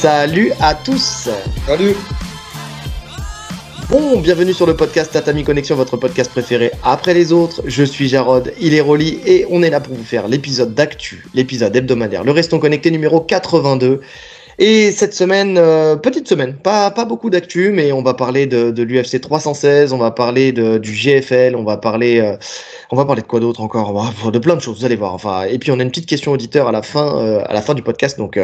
Salut à tous. Salut. Bon, bienvenue sur le podcast Tatami Connexion, votre podcast préféré après les autres. Je suis Jarod, il est Rolly et on est là pour vous faire l'épisode d'actu, l'épisode hebdomadaire, le Restons Connectés numéro 82. Et cette semaine, petite semaine, pas beaucoup d'actu, mais on va parler de l'UFC 316, on va parler du GFL, on va parler de quoi d'autre encore, de plein de choses, vous allez voir. Enfin, et puis on a une petite question auditeur à la fin du podcast, donc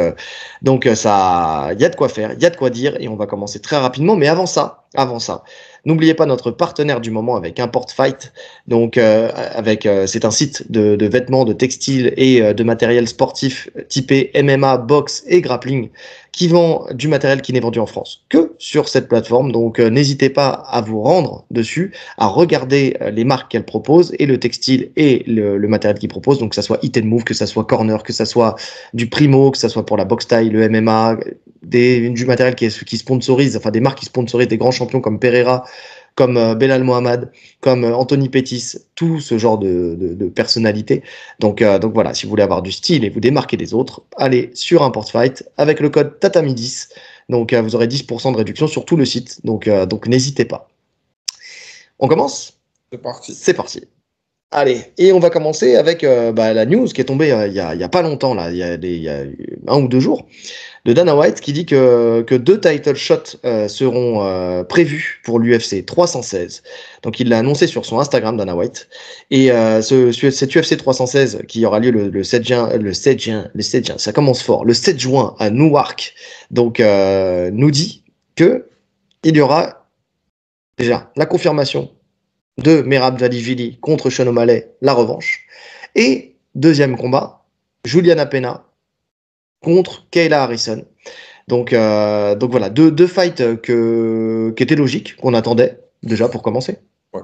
ça, il y a de quoi faire, il y a de quoi dire, et on va commencer très rapidement. Mais avant ça, n'oubliez pas notre partenaire du moment avec Import Fight. Donc c'est un site de vêtements, de textiles et de matériel sportif typé MMA, boxe et grappling, qui vend du matériel qui n'est vendu en France que sur cette plateforme. Donc n'hésitez pas à vous rendre dessus, à regarder les marques qu'elle propose et le textile et le matériel qu'il propose. Donc que ça soit Hit and Move, que ça soit Corner, que ça soit du Primo, que ça soit pour la boxe taille, le MMA, du matériel qui sponsorise, enfin des marques qui sponsorisent des grands champions comme Pereira, comme Belal Mohamed, comme Anthony Pettis, tout ce genre de personnalités. Donc voilà, si vous voulez avoir du style et vous démarquer des autres, allez sur Import Fight avec le code TATAMI10. Donc vous aurez 10% de réduction sur tout le site. Donc n'hésitez pas. On commence ? C'est parti. C'est parti. Allez, et on va commencer avec la news qui est tombée il y a pas longtemps, là, il y a 1 ou 2 jours, de Dana White qui dit que 2 title shots seront prévus pour l'UFC 316. Donc il l'a annoncé sur son Instagram, Dana White. Et cet UFC 316 qui aura lieu le 7 juin, ça commence fort, le 7 juin à Newark, donc nous dit que il y aura déjà la confirmation de Merab Dvalishvili contre Sean O'Malley, la revanche. Et deuxième combat, Juliana Pena contre Kayla Harrison. Donc voilà, deux fights qui étaient logiques, qu'on attendait déjà pour commencer. Ouais.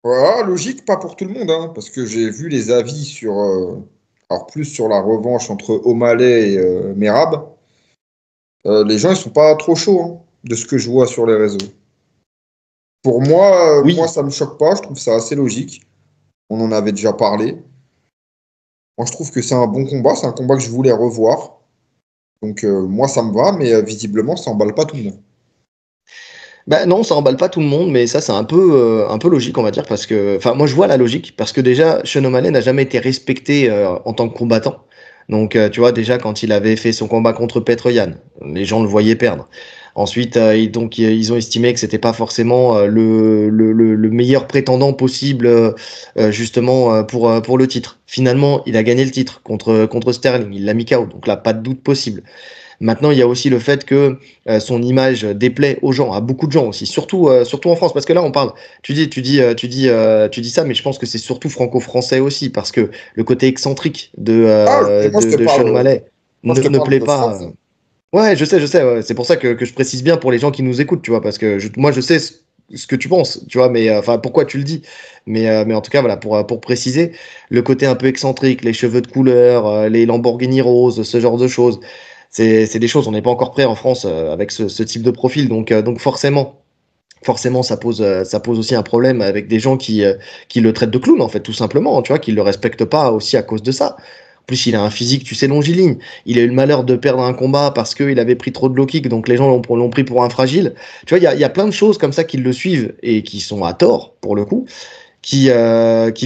Voilà, logique, pas pour tout le monde, hein, parce que j'ai vu les avis sur, alors plus sur la revanche entre O'Malley et Merab. Les gens, ils sont pas trop chauds, hein, de ce que je vois sur les réseaux. Pour moi, Oui. moi, ça me choque pas, je trouve ça assez logique. On en avait déjà parlé. Moi, je trouve que c'est un bon combat, c'est un combat que je voulais revoir. Donc, moi, ça me va, mais visiblement, ça emballe pas tout le monde. Non, ça emballe pas tout le monde, mais ça c'est un peu logique, on va dire, parce que, enfin, moi je vois la logique, parce que déjà Sean O'Malley n'a jamais été respecté en tant que combattant. Donc tu vois, déjà quand il avait fait son combat contre Petr Yan, les gens le voyaient perdre. Ensuite, ils ont estimé que c'était pas forcément le meilleur prétendant possible justement pour le titre. Finalement, il a gagné le titre contre Sterling, il l'a mis KO, donc là pas de doute possible. Maintenant, il y a aussi le fait que son image déplaît aux gens, à beaucoup de gens aussi, surtout en France, parce que là on parle. Tu dis ça, mais je pense que c'est surtout franco-français aussi, parce que le côté excentrique de Sean O'Malley ne plaît pas. Ouais, je sais. Ouais. C'est pour ça que je précise bien pour les gens qui nous écoutent, tu vois, parce que moi je sais ce que tu penses, tu vois, mais enfin pourquoi tu le dis, mais en tout cas voilà pour préciser le côté un peu excentrique, les cheveux de couleur, les Lamborghini roses, ce genre de choses. C'est des choses, on n'est pas encore prêt en France avec ce type de profil, donc forcément ça pose aussi un problème avec des gens qui le traitent de clown en fait, tout simplement, tu vois, qui le respectent pas aussi à cause de ça. En plus, il a un physique, tu sais, longiligne. Il a eu le malheur de perdre un combat parce qu'il avait pris trop de low kick, donc les gens l'ont pris pour un fragile. Tu vois, il y a plein de choses comme ça qui le suivent et qui sont à tort pour le coup, qui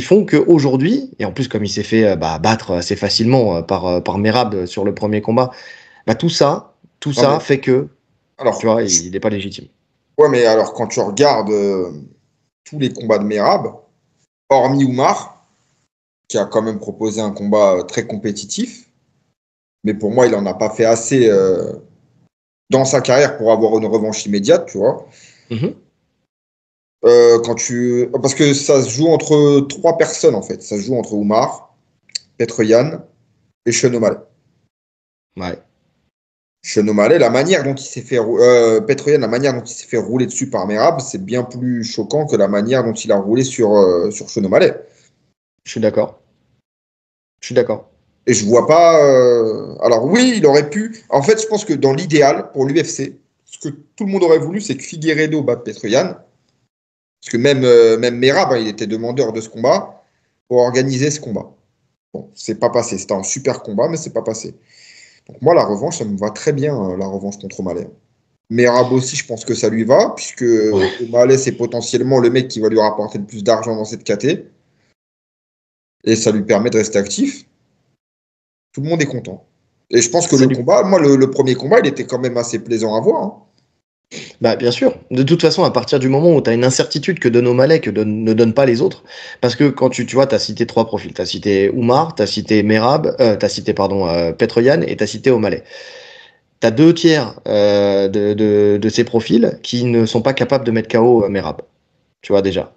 font qu'aujourd'hui, et en plus comme il s'est fait battre assez facilement par Merab sur le premier combat, tout ça fait que, Alors, tu vois, il n'est pas légitime. ouais, mais alors quand tu regardes tous les combats de Merab, hormis Oumar, qui a quand même proposé un combat très compétitif, mais pour moi, il n'en a pas fait assez dans sa carrière pour avoir une revanche immédiate, tu vois. Mm-hmm. Parce que ça se joue entre 3 personnes, en fait. Ça se joue entre Oumar, Petr Yan et Sean O'Malley. Ouais. Sean O'Malley, la manière dont il s'est fait Petr Yan, la manière dont il s'est fait rouler dessus par Merab, c'est bien plus choquant que la manière dont il a roulé sur Sean O'Malley. Je suis d'accord. Et je vois pas. Alors oui, il aurait pu. En fait, je pense que dans l'idéal pour l'UFC, ce que tout le monde aurait voulu, c'est que Figueiredo batte Petr Yan. Parce que même Merab, il était demandeur de ce combat pour organiser ce combat. Bon, c'est pas passé. C'était un super combat, mais c'est pas passé. Donc moi, la revanche, ça me va très bien, la revanche contre O'Malley. Merab aussi, je pense que ça lui va, puisque O'Malley, c'est potentiellement le mec qui va lui rapporter le plus d'argent dans cette KT. Et ça lui permet de rester actif. Tout le monde est content. Et je pense que le combat, moi, le premier combat, il était quand même assez plaisant à voir. Hein. Bah, bien sûr. De toute façon, à partir du moment où tu as une incertitude que donne O'Malley, ne donne pas les autres, parce que quand tu vois, tu as cité 3 profils. Tu as cité Oumar, tu as cité Merab, tu as cité, Petroyan et tu as cité O'Malley. Tu as 2 tiers de ces profils qui ne sont pas capables de mettre KO Merab. Tu vois, déjà.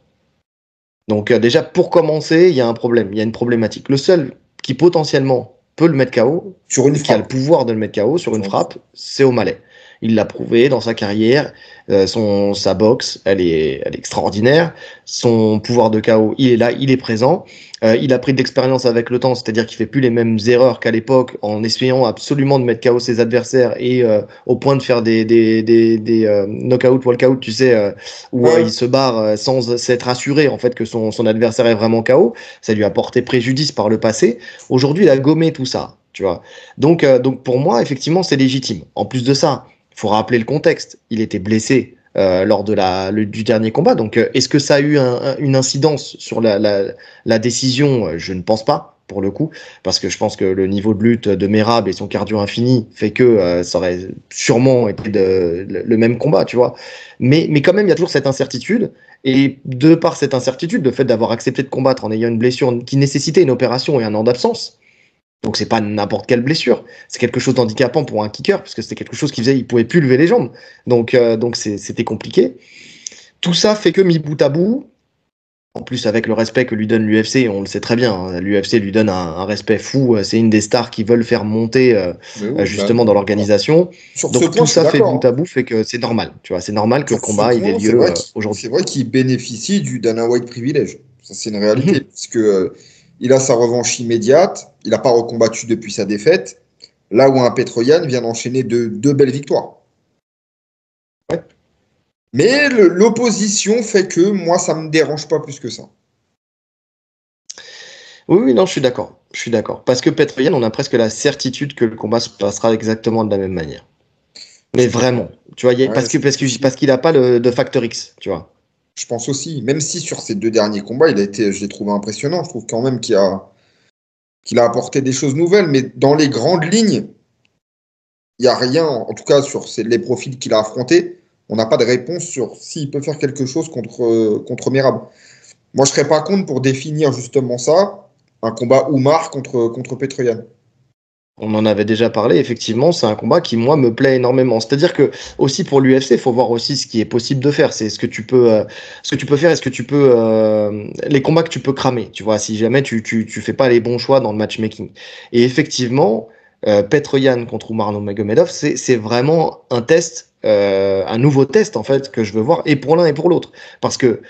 Donc, déjà, pour commencer, il y a un problème, il y a une problématique. Le seul qui potentiellement peut le mettre KO, qui a le pouvoir de le mettre KO sur une frappe, c'est O'Malley. Il l'a prouvé dans sa carrière. Sa boxe, elle est extraordinaire. Son pouvoir de KO, il est là, il est présent. Il a pris de l'expérience avec le temps, c'est-à-dire qu'il fait plus les mêmes erreurs qu'à l'époque, en essayant absolument de mettre KO ses adversaires et au point de faire des knock-out, walk-out, tu sais, où il se barre sans s'être assuré en fait que son adversaire est vraiment KO. Ça lui a porté préjudice par le passé. Aujourd'hui, il a gommé tout ça, tu vois. Donc pour moi, effectivement, c'est légitime. En plus de ça, il faut rappeler le contexte. Il était blessé lors du dernier combat. Donc, est-ce que ça a eu une incidence sur la décision? Je ne pense pas, pour le coup, parce que je pense que le niveau de lutte de Merab et son cardio infini fait que ça aurait sûrement été le même combat, tu vois. Mais quand même, il y a toujours cette incertitude. Et de par cette incertitude, le fait d'avoir accepté de combattre en ayant une blessure qui nécessitait une opération et un an d'absence, donc c'est pas n'importe quelle blessure, c'est quelque chose d'handicapant pour un kicker, parce que c'était quelque chose qui faisait, il pouvait plus lever les jambes, donc c'était compliqué. Tout ça fait que mis bout à bout, en plus avec le respect que lui donne l'UFC, on le sait très bien, hein, l'UFC lui donne un respect fou, c'est une des stars qui veulent faire monter justement dans l'organisation. Donc tout ça fait bout à bout, fait que c'est normal, tu vois, c'est normal que le combat il ait lieu aujourd'hui. C'est vrai qu'il bénéficie du Dana White privilège, ça c'est une réalité, puisque il a sa revanche immédiate, il n'a pas recombattu depuis sa défaite, là où un Petroyan vient d'enchaîner deux belles victoires. Ouais. Mais l'opposition fait que moi, ça ne me dérange pas plus que ça. Oui, non, je suis d'accord. Parce que Petroyan, on a presque la certitude que le combat se passera exactement de la même manière. Mais vraiment, tu vois, parce qu'il n'a pas de facteur X, tu vois. Je pense aussi, même si sur ces 2 derniers combats, je l'ai trouvé impressionnant. Je trouve quand même qu'il a apporté des choses nouvelles, mais dans les grandes lignes, il n'y a rien, en tout cas sur les profils qu'il a affrontés, on n'a pas de réponse sur s'il peut faire quelque chose contre Merab. Moi, je ne serais pas contre pour définir justement ça, un combat Oumar contre Petroyan. On en avait déjà parlé, effectivement, c'est un combat qui, moi, me plaît énormément. C'est-à-dire que, aussi pour l'UFC, il faut voir aussi ce qui est possible de faire. C'est ce que tu peux faire, les combats que tu peux cramer, tu vois, si jamais tu fais pas les bons choix dans le matchmaking. Et effectivement, Petroyan contre Umar Nurmagomedov, c'est vraiment un test, un nouveau test, en fait, que je veux voir, et pour l'un et pour l'autre. Parce que,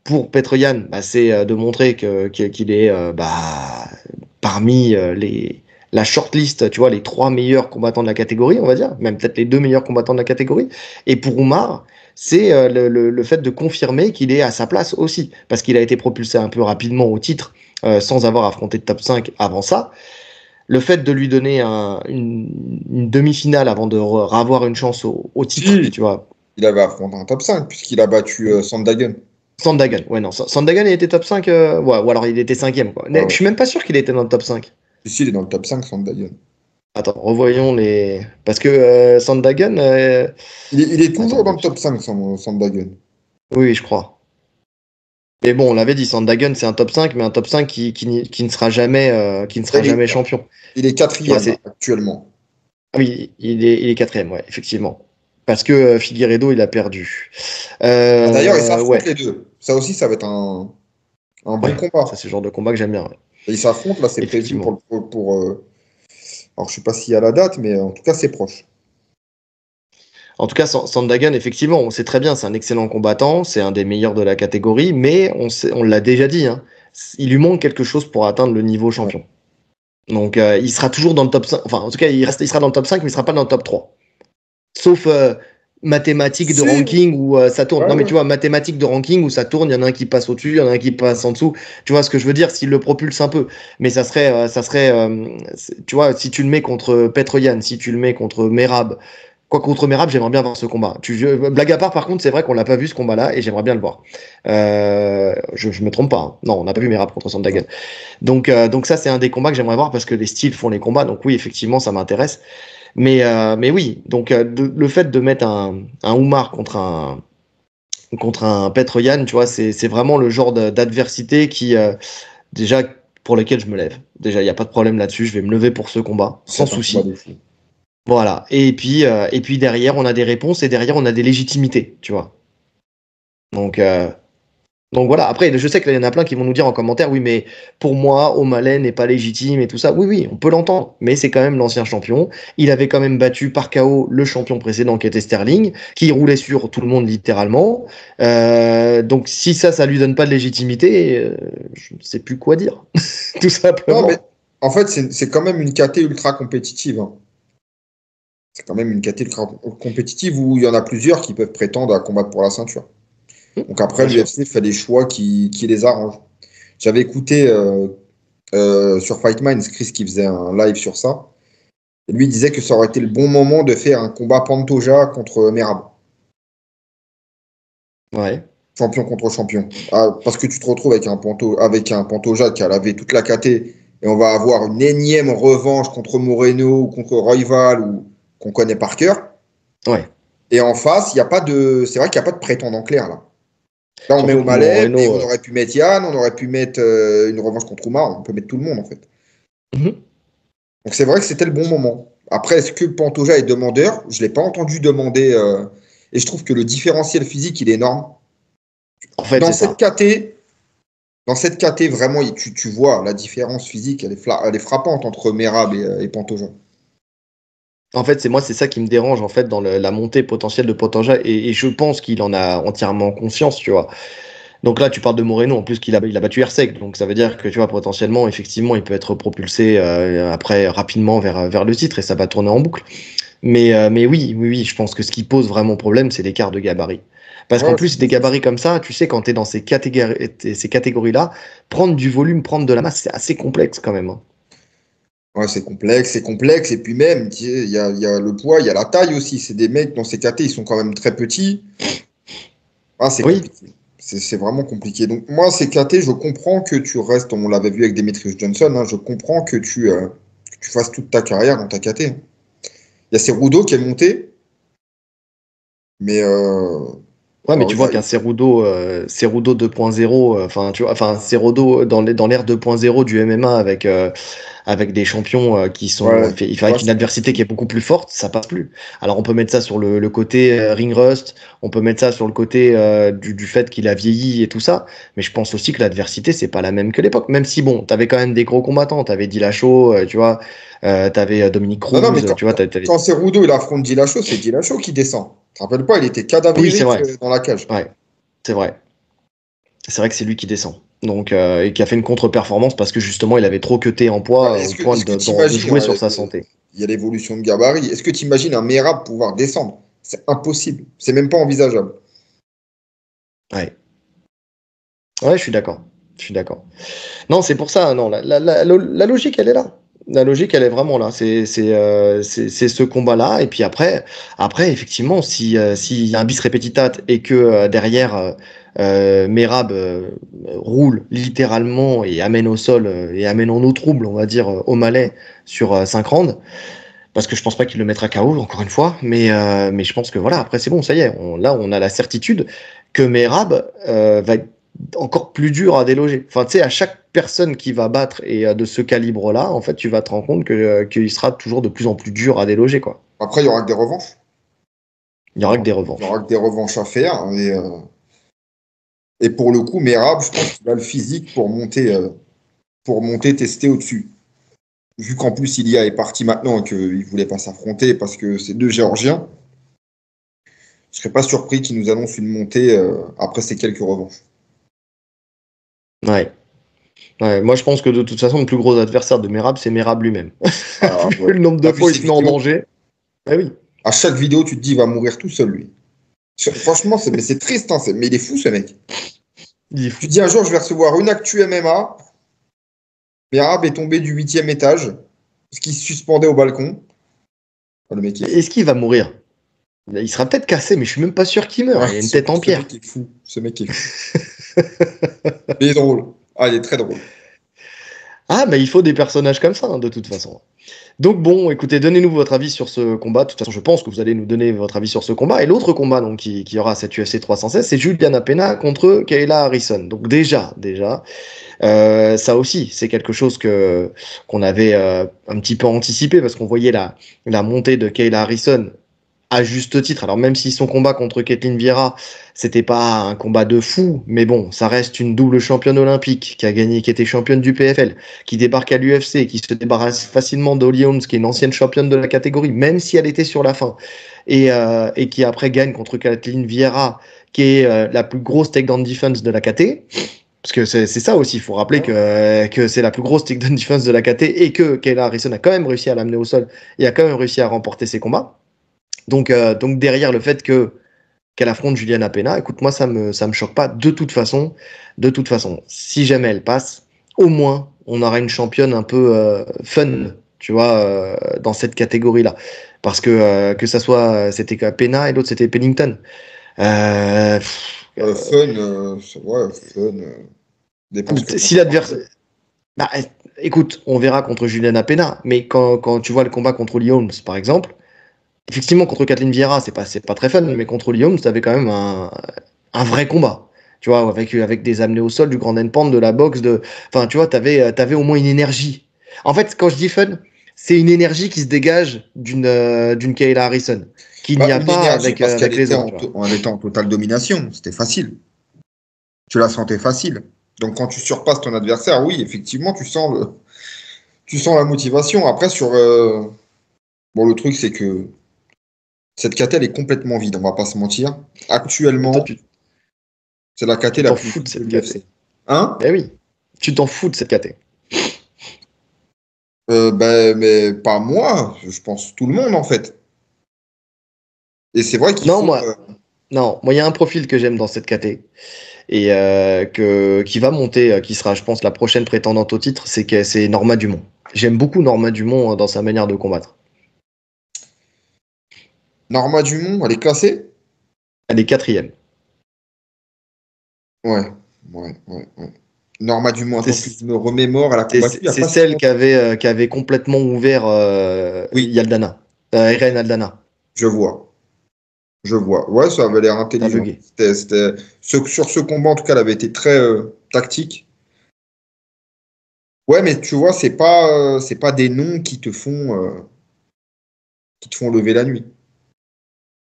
pour Petroyan, c'est de montrer qu'il est parmi la shortlist, tu vois, les 3 meilleurs combattants de la catégorie, on va dire, même peut-être les 2 meilleurs combattants de la catégorie. Et pour Oumar, c'est le fait de confirmer qu'il est à sa place aussi, parce qu'il a été propulsé un peu rapidement au titre, sans avoir affronté de top 5 avant ça. Le fait de lui donner une demi-finale avant de avoir une chance au titre, tu vois. Il avait affronté un top 5, puisqu'il a battu Sandhagen. Sandhagen, ouais, non. Sandhagen, il était top 5, ouais, ou alors il était 5e, quoi. Je suis même pas sûr qu'il était dans le top 5. Si, il est dans le top 5, Sandhagen. Attends, revoyons les. Parce que Sandhagen. Il est toujours dans le top 5, Sandhagen. Oui, je crois. Mais bon, on l'avait dit, Sandhagen, c'est un top 5, mais un top 5 qui ne sera jamais, jamais champion. Il est 4e actuellement. Ah oui, il est 4e, ouais, effectivement. Parce que Figueiredo, il a perdu. D'ailleurs, ils s'affrontent les deux. Ça aussi, ça va être un bon combat. Ça, c'est le genre de combat que j'aime bien. Ouais. Et ils s'affrontent, là, c'est prévu pour alors, je sais pas s'il y a la date, mais en tout cas, c'est proche. En tout cas, Sandhagen, effectivement, on sait très bien, c'est un excellent combattant, c'est un des meilleurs de la catégorie, mais on l'a déjà dit, hein, il lui manque quelque chose pour atteindre le niveau champion. Ouais. Donc, il sera toujours dans le top 5, enfin, en tout cas, il sera dans le top 5, mais il ne sera pas dans le top 3. Sauf mathématiques de Si. ranking où ça tourne. Ouais, Non, mais ouais. tu vois, mathématiques de ranking où ça tourne, il y en a un qui passe au-dessus, il y en a un qui passe en dessous. Tu vois ce que je veux dire? S'il le propulse un peu. Mais tu vois, si tu le mets contre Petroyan, si tu le mets contre Merab, quoi contre Merab, j'aimerais bien voir ce combat. Blague à part, par contre, c'est vrai qu'on l'a pas vu ce combat-là et j'aimerais bien le voir. Je me trompe pas, hein. Non, on n'a pas vu Merab contre Sandhagen. Non. Donc ça, c'est un des combats que j'aimerais voir parce que les styles font les combats. Donc oui, effectivement, ça m'intéresse. Mais oui, donc le fait de mettre un Oumar contre un Petroyan, tu vois, c'est vraiment le genre d'adversité qui, déjà, pour lequel je me lève. Déjà, il n'y a pas de problème là-dessus. Je vais me lever pour ce combat, sans C'est un combat souci. de fou. Voilà. Et puis derrière, on a des réponses et derrière, on a des légitimités, tu vois. Donc, euh, Donc voilà, après, je sais qu'il y en a plein qui vont nous dire en commentaire, oui, mais pour moi, O'Malley n'est pas légitime et tout ça. Oui, oui, on peut l'entendre, mais c'est quand même l'ancien champion. Il avait quand même battu par KO le champion précédent qui était Sterling, qui roulait sur tout le monde littéralement. Donc si ça lui donne pas de légitimité, je ne sais plus quoi dire, tout Non, mais simplement. en fait, c'est quand même une KT ultra compétitive, hein. C'est quand même une KT ultra compétitive où il y en a plusieurs qui peuvent prétendre à combattre pour la ceinture. Donc après, Bien sûr. l'UFC fait des choix qui les arrangent. J'avais écouté sur Fight Minds Chris qui faisait un live sur ça. Et lui disait que ça aurait été le bon moment de faire un combat Pantoja contre Merab. Ouais. Champion contre champion. Ah, parce que tu te retrouves avec un Pantoja qui a lavé toute la KT et on va avoir une énième revanche contre Moreno ou contre Royval ou qu'on connaît par cœur. Ouais. Et en face, il y a pas de. C'est vrai qu'il n'y a pas de prétendant clair là. Là, on met Surtout que O'Malley, mais Moreno. on aurait pu mettre Yann, on aurait pu mettre une revanche contre Oumar, on peut mettre tout le monde en fait. Mhm. Donc c'est vrai que c'était le bon moment. Après, est-ce que Pantoja est demandeur? Je ne l'ai pas entendu demander. Et je trouve que le différentiel physique, il est énorme. En fait, Dans c'est cette ça. KT, dans cette KT, vraiment, tu vois la différence physique, elle est frappante entre Merab et Pantoja. En fait, c'est ça qui me dérange en fait dans la montée potentielle de Pantoja et je pense qu'il en a entièrement conscience, tu vois. Donc là, tu parles de Moreno, en plus il a battu Hersek, donc ça veut dire que tu vois potentiellement, effectivement, il peut être propulsé après rapidement vers le titre et ça va tourner en boucle. Mais oui, oui, oui, je pense que ce qui pose vraiment problème, c'est l'écart de gabarit. Parce qu'en Ouais, plus, des gabarits comme ça, tu sais, quand tu es dans ces catégories-là, prendre du volume, prendre de la masse, c'est assez complexe quand même, hein. ouais, c'est complexe, c'est complexe. Et puis même, tu sais, il y a le poids, il y a la taille aussi. C'est des mecs dans ces KT, ils sont quand même très petits. Ah, c'est Oui, compliqué. C'est vraiment compliqué. Donc moi, ces KT, je comprends que tu restes, on l'avait vu avec Demetrius Johnson, hein, je comprends que tu fasses toute ta carrière dans ta KT, hein. Il y a Cerudo qui est monté, mais ouais, mais alors, tu vois qu'un Cerudo 2.0, enfin, tu vois, enfin, Cerudo dans l'ère 2.0 du MMA avec des champions qui sont ouais, fait, là, avec une c'est adversité qui compliqué. est beaucoup plus forte, ça passe plus. Alors on peut mettre ça sur le côté ring rust, on peut mettre ça sur le côté du fait qu'il a vieilli et tout ça, mais je pense aussi que l'adversité c'est pas la même que l'époque. Même si bon, t'avais quand même des gros combattants, t'avais Dillashaw, tu vois, t'avais Dominique Non, non, Cruz, mais tu vois, t'avais... quand Cerudo il affronte Dillashaw, c'est Dillashaw qui descend. Tu te rappelles pas, il était Oui, c'est cadavérique vrai, dans la cage. ouais, c'est vrai. C'est vrai que c'est lui qui descend. Donc, et qui a fait une contre-performance parce que justement, il avait trop cuté en Ouais, poids au point est-ce que tu de imagines, jouer sur sa santé. il y a l'évolution de gabarit, est-ce que tu imagines un Merab pouvoir descendre? C'est impossible. C'est même pas envisageable. Ouais, ouais, je suis d'accord. Je suis d'accord. Non, c'est pour ça. Non, la logique, elle est là. La logique, elle est vraiment là. C'est ce combat-là. Et puis après, effectivement, s'il y a un bis repetitat et que derrière, Merab roule littéralement et amène au sol et amène en eau trouble, on va dire, au Malais sur 5 rounds. Parce que je pense pas qu'il le mettra KO, encore une fois. Mais je pense que voilà, après c'est bon, ça y est. Là, on a la certitude que Merab va être encore plus dur à déloger. Enfin, tu sais, à chaque personne qui va battre et de ce calibre-là, en fait, tu vas te rendre compte qu'il sera toujours de plus en plus dur à déloger, quoi. Après, il y aura que des revanches. Il y aura que des Il y aura revanches. que des revanches à faire. Et pour le coup, Merab, je pense qu'il a le physique pour monter, tester au-dessus. Vu qu'en plus, Ilia est parti maintenant et qu'il ne voulait pas s'affronter parce que c'est deux Géorgiens, je ne serais pas surpris qu'il nous annonce une montée après ces quelques revanches. Ouais. Ouais. Moi, je pense que de toute façon, le plus gros adversaire de Merab, c'est Merab lui-même. Alors, Vu ouais. le nombre de T'as vu fois où il ces se met en vidéos? danger. Ah oui. À chaque vidéo, tu te dis, il va mourir tout seul, lui. Franchement, mais c'est triste, hein, mais il est fou, ce mec. Il est fou. Tu dis un jour, je vais recevoir une actu MMA. Merab est tombé du 8e étage parce qu'il se suspendait au balcon. Oh, le mec est fou. Est-ce qu'il va mourir? Il sera peut-être cassé, mais je suis même pas sûr qu'il meure. Ouais, Il a une tête en pierre. Ce mec est fou. Ce mec est fou. Mais il est drôle. Ah, il est très drôle. Ah, mais il faut des personnages comme ça, hein, de toute façon. Donc bon, écoutez, donnez-nous votre avis sur ce combat. De toute façon, je pense que vous allez nous donner votre avis sur ce combat. Et l'autre combat donc qui aura cette UFC 316, c'est Juliana Pena contre Kayla Harrison. Donc déjà, ça aussi, c'est quelque chose qu'on avait un petit peu anticipé parce qu'on voyait la montée de Kayla Harrison à juste titre. Alors même si son combat contre Ketlen Vieira, c'était pas un combat de fou, mais bon, ça reste une double championne olympique qui a gagné, qui était championne du PFL, qui débarque à l'UFC, qui se débarrasse facilement d'Holly Holmes, qui est une ancienne championne de la catégorie, même si elle était sur la fin, et qui après gagne contre Ketlen Vieira, qui est la plus grosse takedown defense de la KT. Parce que c'est ça aussi, il faut rappeler que c'est la plus grosse takedown defense de la KT et que Kayla Harrison a quand même réussi à l'amener au sol et a quand même réussi à remporter ses combats. Donc derrière le fait qu'elle affronte Juliana Pena, écoute, moi ça me choque pas de toute façon. De toute façon, si jamais elle passe, au moins on aura une championne un peu fun, tu vois, dans cette catégorie-là. Parce que ça soit, c'était Pena et l'autre c'était Pennington. Fun, ouais, fun. Dépend ce que Si l'adversaire. Bah, écoute, on verra contre Juliana Pena, mais quand tu vois le combat contre Lee Holmes, par exemple, effectivement, contre Kathleen Vieira, c'est pas très fun, mais contre Lee Holmes, t'avais quand même un vrai combat. Tu vois, avec des amenés au sol, du grand endpoint, de la boxe, enfin, tu vois, t'avais au moins une énergie. En fait, quand je dis fun, c'est une énergie qui se dégage d'une Kayla Harrison, qu'il n'y a une pas énergie parce avec qu'elle les était autres. elle était en totale domination. C'était facile. Tu la sentais facile. Donc quand tu surpasses ton adversaire, oui, effectivement, tu sens la motivation. Après, bon, le truc, c'est que cette KT, elle est complètement vide, on va pas se mentir. Mais toi, Actuellement, c'est la KT tu la t'en plus fous de vide de cette l'UFC. KT. Hein? Ben oui, tu t'en fous de cette KT. Mais pas moi, je pense tout le monde, en fait. Et c'est vrai qu'il Non, faut... moi, non, moi, il y a un profil que j'aime dans cette KT et qui va monter, qui sera, je pense, la prochaine prétendante au titre, c'est Norma Dumont. J'aime beaucoup Norma Dumont dans sa manière de combattre. Norma Dumont, elle est classée? Elle est quatrième. Ouais, ouais. Norma Dumont, attends que C'est je me remémore, elle a combattu il n'y a c'est pas si celle longtemps. qui avait complètement ouvert Oui, Yaldana, Irene Aldana. je vois. Je vois. Ouais, ça avait l'air T'as intelligent. bugué. Sur ce combat, en tout cas, elle avait été très tactique. Ouais, mais tu vois, c'est pas des noms qui te font lever la nuit.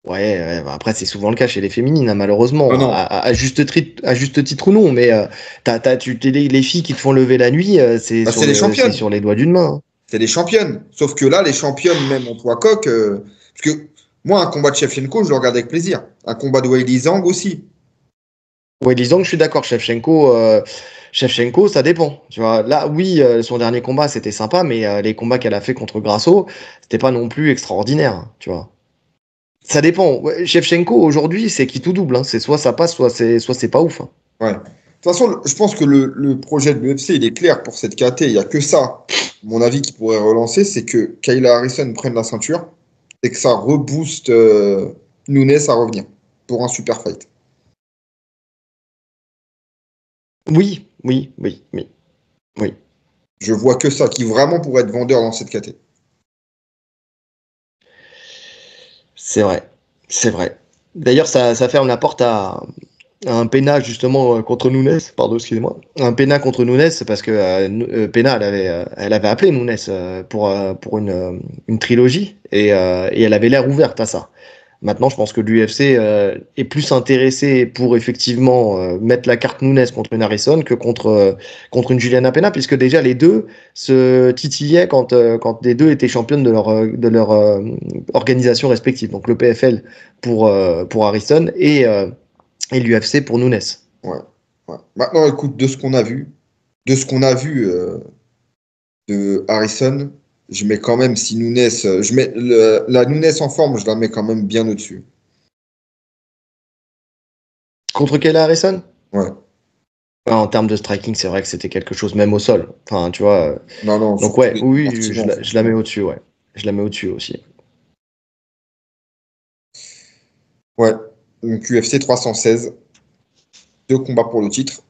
Ouais, ouais, bah après c'est souvent le cas chez les féminines, hein, Non, malheureusement, non. à juste titre ou non, mais les filles qui te font lever la nuit, Bah, c'est les c'est championnes. sur les doigts d'une main, hein. C'est les championnes. Sauf que là, les championnes, même en poids coq, parce que moi, un combat de Shevchenko, je le regarde avec plaisir. Un combat de Weili Zhang aussi. Ouais, disons que je suis d'accord, Shevchenko, ça dépend. Tu vois, là, oui, son dernier combat, c'était sympa, mais les combats qu'elle a fait contre Grasso, c'était pas non plus extraordinaire, hein, tu vois. Ça dépend. Ouais, Shevchenko, aujourd'hui, c'est qui tout double, hein. C'est soit ça passe, soit c'est pas ouf, hein. Ouais. De toute façon, je pense que le projet de l'UFC, il est clair pour cette KT. Il n'y a que ça, à mon avis, qui pourrait relancer, c'est que Kayla Harrison prenne la ceinture et que ça rebooste Nunes à revenir pour un super fight. Oui. Je vois que ça, qui vraiment pourrait être vendeur dans cette KT. C'est vrai. C'est vrai. D'ailleurs, ça ferme la porte à un Pena justement contre Nunes, pardon, excusez-moi, un Pena contre Nunes parce que Pena elle avait appelé Nunes pour une trilogie et elle avait l'air ouverte à ça. Maintenant, je pense que l'UFC est plus intéressé pour effectivement mettre la carte Nunes contre une Harrison que contre une Juliana Pena, puisque déjà les deux se titillaient quand les deux étaient championnes de leur organisation respective. Donc le PFL pour Harrison et l'UFC pour Nunes. Ouais, ouais. Maintenant, écoute, de ce qu'on a vu de Harrison, je mets quand même si Nunes, je mets la Nunes en forme, je la mets quand même bien au-dessus. Contre Kayla Harrison? Ouais. En termes de striking, c'est vrai que c'était quelque chose, même au sol. Enfin, tu vois. Non, non, Donc, surtout ouais, les oui, compartiments, je la mets franchement. au-dessus, ouais. Je la mets au-dessus aussi. Ouais. Donc UFC 316, 2 combats pour le titre.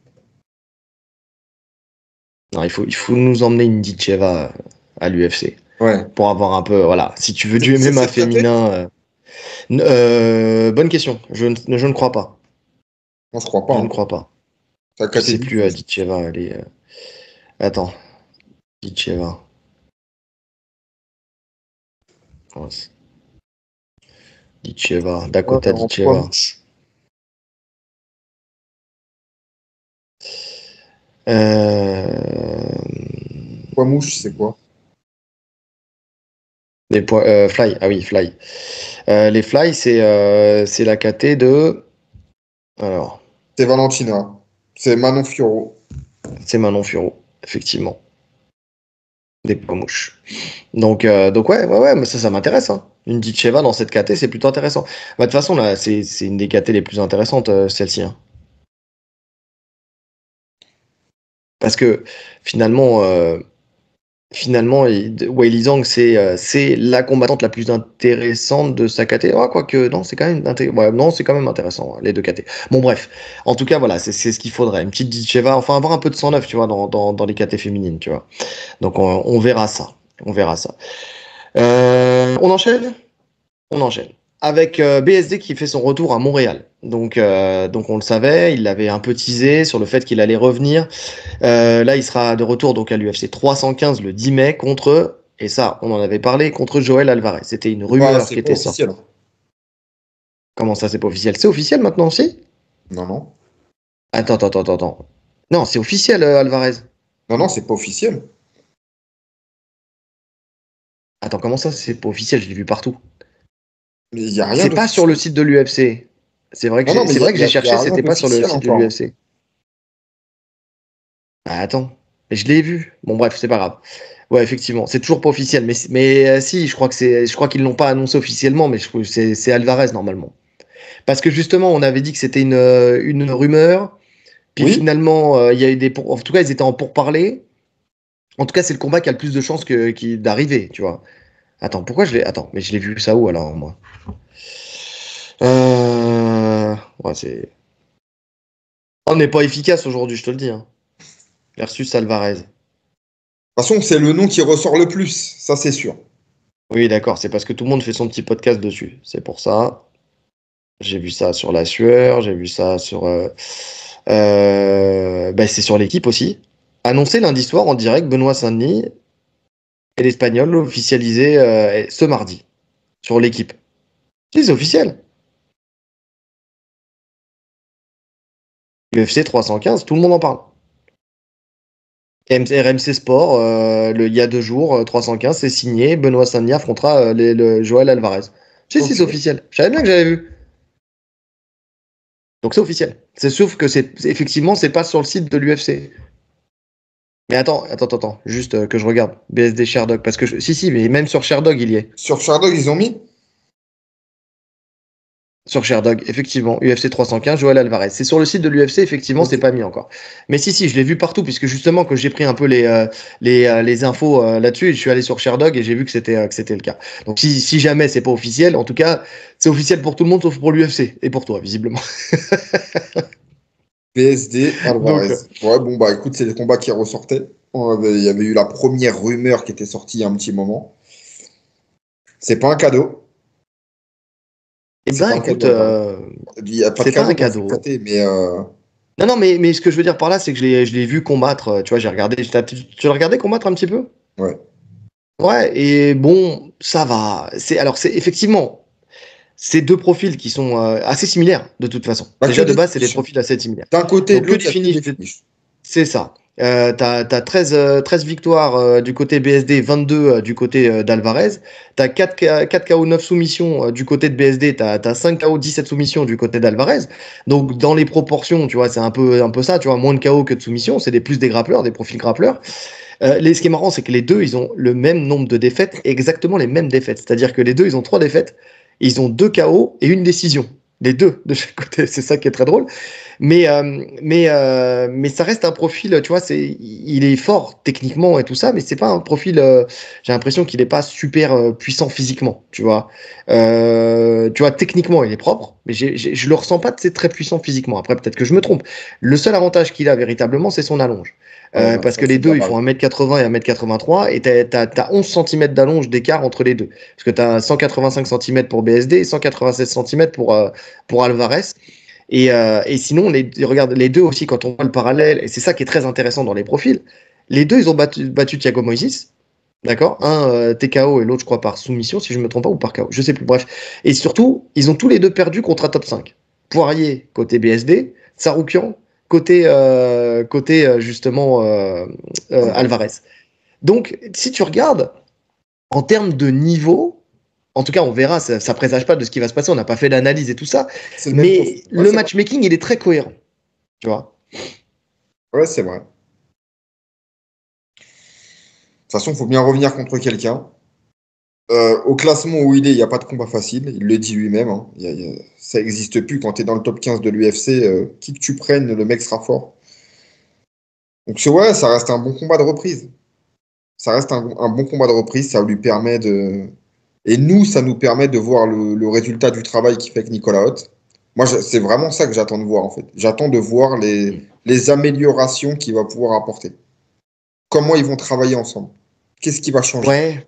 Non, il faut nous emmener une Ditcheva à l'UFC Ouais. pour avoir un peu, voilà. Si tu veux du C'est MMA cette KT? féminin, bonne question. Je ne crois pas. Moi, je crois pas. Je ne Hein. crois pas. C'est la Je KT sais plus, diffuse. Ditcheva, elle est. Attends, Ditcheva. Ouais, Ditcheva, Ouais, Dakota en poids Ditcheva. mouche. Euh... Poids mouche, c'est quoi? Fly, ah oui, Fly. Les Fly, c'est la KT de. Alors, C'est Valentina. C'est Manon Fiorot. c'est Manon Furo, effectivement. Des pomouches. Donc ouais, mais ça m'intéresse. Hein. Une Ditcheva dans cette KT, c'est plutôt intéressant. Bah, de toute façon, là, c'est une des KT les plus intéressantes, celle-ci. Hein. Parce que finalement, Weili Zhang, c'est la combattante la plus intéressante de sa KT. Ah, quoique, non, c'est quand même ouais, non, c'est quand même intéressant, hein, les deux KT. Bon, bref. En tout cas, voilà, c'est ce qu'il faudrait. Une petite Ditcheva, enfin, avoir un peu de 109, tu vois, dans les KT féminines, tu vois. Donc, on verra ça. On verra ça. On enchaîne? On enchaîne. Avec BSD qui fait son retour à Montréal. Donc on le savait, il l'avait un peu teasé sur le fait qu'il allait revenir. Là, il sera de retour donc à l'UFC 315 le 10 mai contre, et ça, on en avait parlé, contre Joël Alvarez. C'était une rumeur C'est qui pas était sortie. officiel. Hein. Comment ça, c'est pas officiel? C'est officiel maintenant aussi? Non, non. Attends. Non, c'est officiel, Alvarez. Non, non, c'est pas officiel. Attends, comment ça, c'est pas officiel? Je l'ai vu partout. Mais il n'y a rien C'est pas sur le d'officiel. site de l'UFC. C'est vrai que Non, non, mais c'est vrai que j'ai y cherché, a rien c'était pas sur le d'officiel site de encore. Hein. l'UFC. Ah, attends, mais je l'ai vu. Bon, bref, c'est pas grave. Ouais, effectivement, c'est toujours pas officiel, mais si, je crois qu'ils l'ont pas annoncé officiellement, mais je trouve que c'est Alvarez normalement. Parce que justement, on avait dit que c'était une rumeur, puis Oui? finalement, il y a eu en tout cas, ils étaient en pourparlers. En tout cas, c'est le combat qui a le plus de chances d'arriver, tu vois. Attends, mais je l'ai vu ça où alors, moi? Ouais, c'est. On n'est pas efficace aujourd'hui, je te le dis. Hein. Versus Alvarez. De toute façon, c'est le nom qui ressort le plus, ça c'est sûr. Oui, d'accord, c'est parce que tout le monde fait son petit podcast dessus. C'est pour ça. J'ai vu ça sur la sueur, j'ai vu ça sur. Bah, c'est sur l'équipe aussi. Annoncé lundi soir en direct, Benoît Saint-Denis et l'Espagnol officialisé ce mardi sur l'équipe. Si, c'est officiel. UFC 315, tout le monde en parle. RMC Sport, il y a 2 jours, 315, c'est signé. Benoît Saint-Denis affrontera le Joël Alvarez. Si, c'est Ok. officiel. Je savais bien que j'avais vu. Donc c'est officiel. C'est sauf que effectivement, c'est pas sur le site de l'UFC. Mais attends. Juste que je regarde. BSD Sherdog. Parce que si, mais même sur Sherdog, il y est. Sur Shardog, ils ont mis? Sur Sherdog, effectivement. UFC 315, Joël Alvarez. C'est sur le site de l'UFC, effectivement, c'est Ok. pas mis encore. Mais si, je l'ai vu partout, puisque justement, que j'ai pris un peu les infos là-dessus, et je suis allé sur Sherdog et j'ai vu que c'était le cas. Donc si jamais c'est pas officiel, en tout cas, c'est officiel pour tout le monde, sauf pour l'UFC. Et pour toi, visiblement. PSD Donc, Alvarez. Ouais, bon, bah écoute, c'est les combats qui ressortaient. Il y avait eu la première rumeur qui était sortie il y a un petit moment. C'est pas un cadeau. eh C'est ben, pas un écoute, cadeau, Alvarez. Il n'y a pas de c'est pas un cadeau dans cette cadeau. KT, mais Non, mais ce que je veux dire par là, c'est que je l'ai vu combattre. Tu vois, j'ai regardé. Tu l'as regardé combattre un petit peu? ouais. Ouais, et bon, ça va. Alors, c'est effectivement, c'est deux profils qui sont assez similaires, de toute façon. Bah, que Déjà, de des base, c'est des finishes. Hein. profils assez similaires. D'un côté et de Donc, que l'autre, du il n'y a que finish, des finishes. c'est ça. T'as 13 victoires du côté BSD, 22 du côté d'Alvarez. T'as 4 KO 9 soumissions du côté de BSD. T'as 5 KO 17 soumissions du côté d'Alvarez. Donc dans les proportions, tu vois, c'est un peu ça. Tu vois, moins de KO que de soumissions. C'est plus des grappleurs, des profils grappleurs. Ce qui est marrant, c'est que les deux, ils ont le même nombre de défaites, exactement les mêmes défaites. C'est-à-dire que les deux, ils ont 3 défaites, ils ont 2 KO et une décision. Les deux de chaque côté, c'est ça qui est très drôle. Mais ça reste un profil, tu vois, il est fort techniquement et tout ça, mais c'est pas un profil, j'ai l'impression qu'il est pas super puissant physiquement, tu vois. Tu vois, techniquement, il est propre, mais je le ressens pas de c'est très puissant physiquement. Après, peut-être que je me trompe. Le seul avantage qu'il a véritablement, c'est son allonge. Ouais, bah, Parce ça, que les c'est deux, déjà ils mal. font 1m80 et 1m83, et t'as 11 cm d'allonge d'écart entre les deux. Parce que t'as 185 cm pour BSD et 196 cm pour Alvarez. Et sinon, regarde, les deux aussi, quand on voit le parallèle, et c'est ça qui est très intéressant dans les profils, les deux, ils ont battu Thiago Moises, d'accord. Un TKO et l'autre, je crois, par soumission, si je ne me trompe pas, ou par KO, je sais plus, bref. Et surtout, ils ont tous les deux perdu contre un top 5. Poirier, côté BSD, Saroukian, côté justement Alvarez. Donc, si tu regardes, en termes de niveau, en tout cas, on verra, ça présage pas de ce qui va se passer, on n'a pas fait d'analyse et tout ça, C'est le même profil. mais Ouais, le c'est vrai. matchmaking, il est très cohérent, tu vois. Ouais, c'est vrai. De toute façon, il faut bien revenir contre quelqu'un. Au classement où il est, il n'y a pas de combat facile. Il le dit lui-même, hein. Ça n'existe plus. Quand tu es dans le top 15 de l'UFC, qui que tu prennes, le mec sera fort. Donc, ouais, ça reste un bon combat de reprise. Ça reste un bon combat de reprise. Ça lui permet de. Et nous, ça nous permet de voir le résultat du travail qu'il fait avec Nicolas Hoth. Moi, c'est vraiment ça que j'attends de voir, en fait. J'attends de voir les améliorations qu'il va pouvoir apporter. Comment ils vont travailler ensemble. Qu'est-ce qui va changer? Ouais,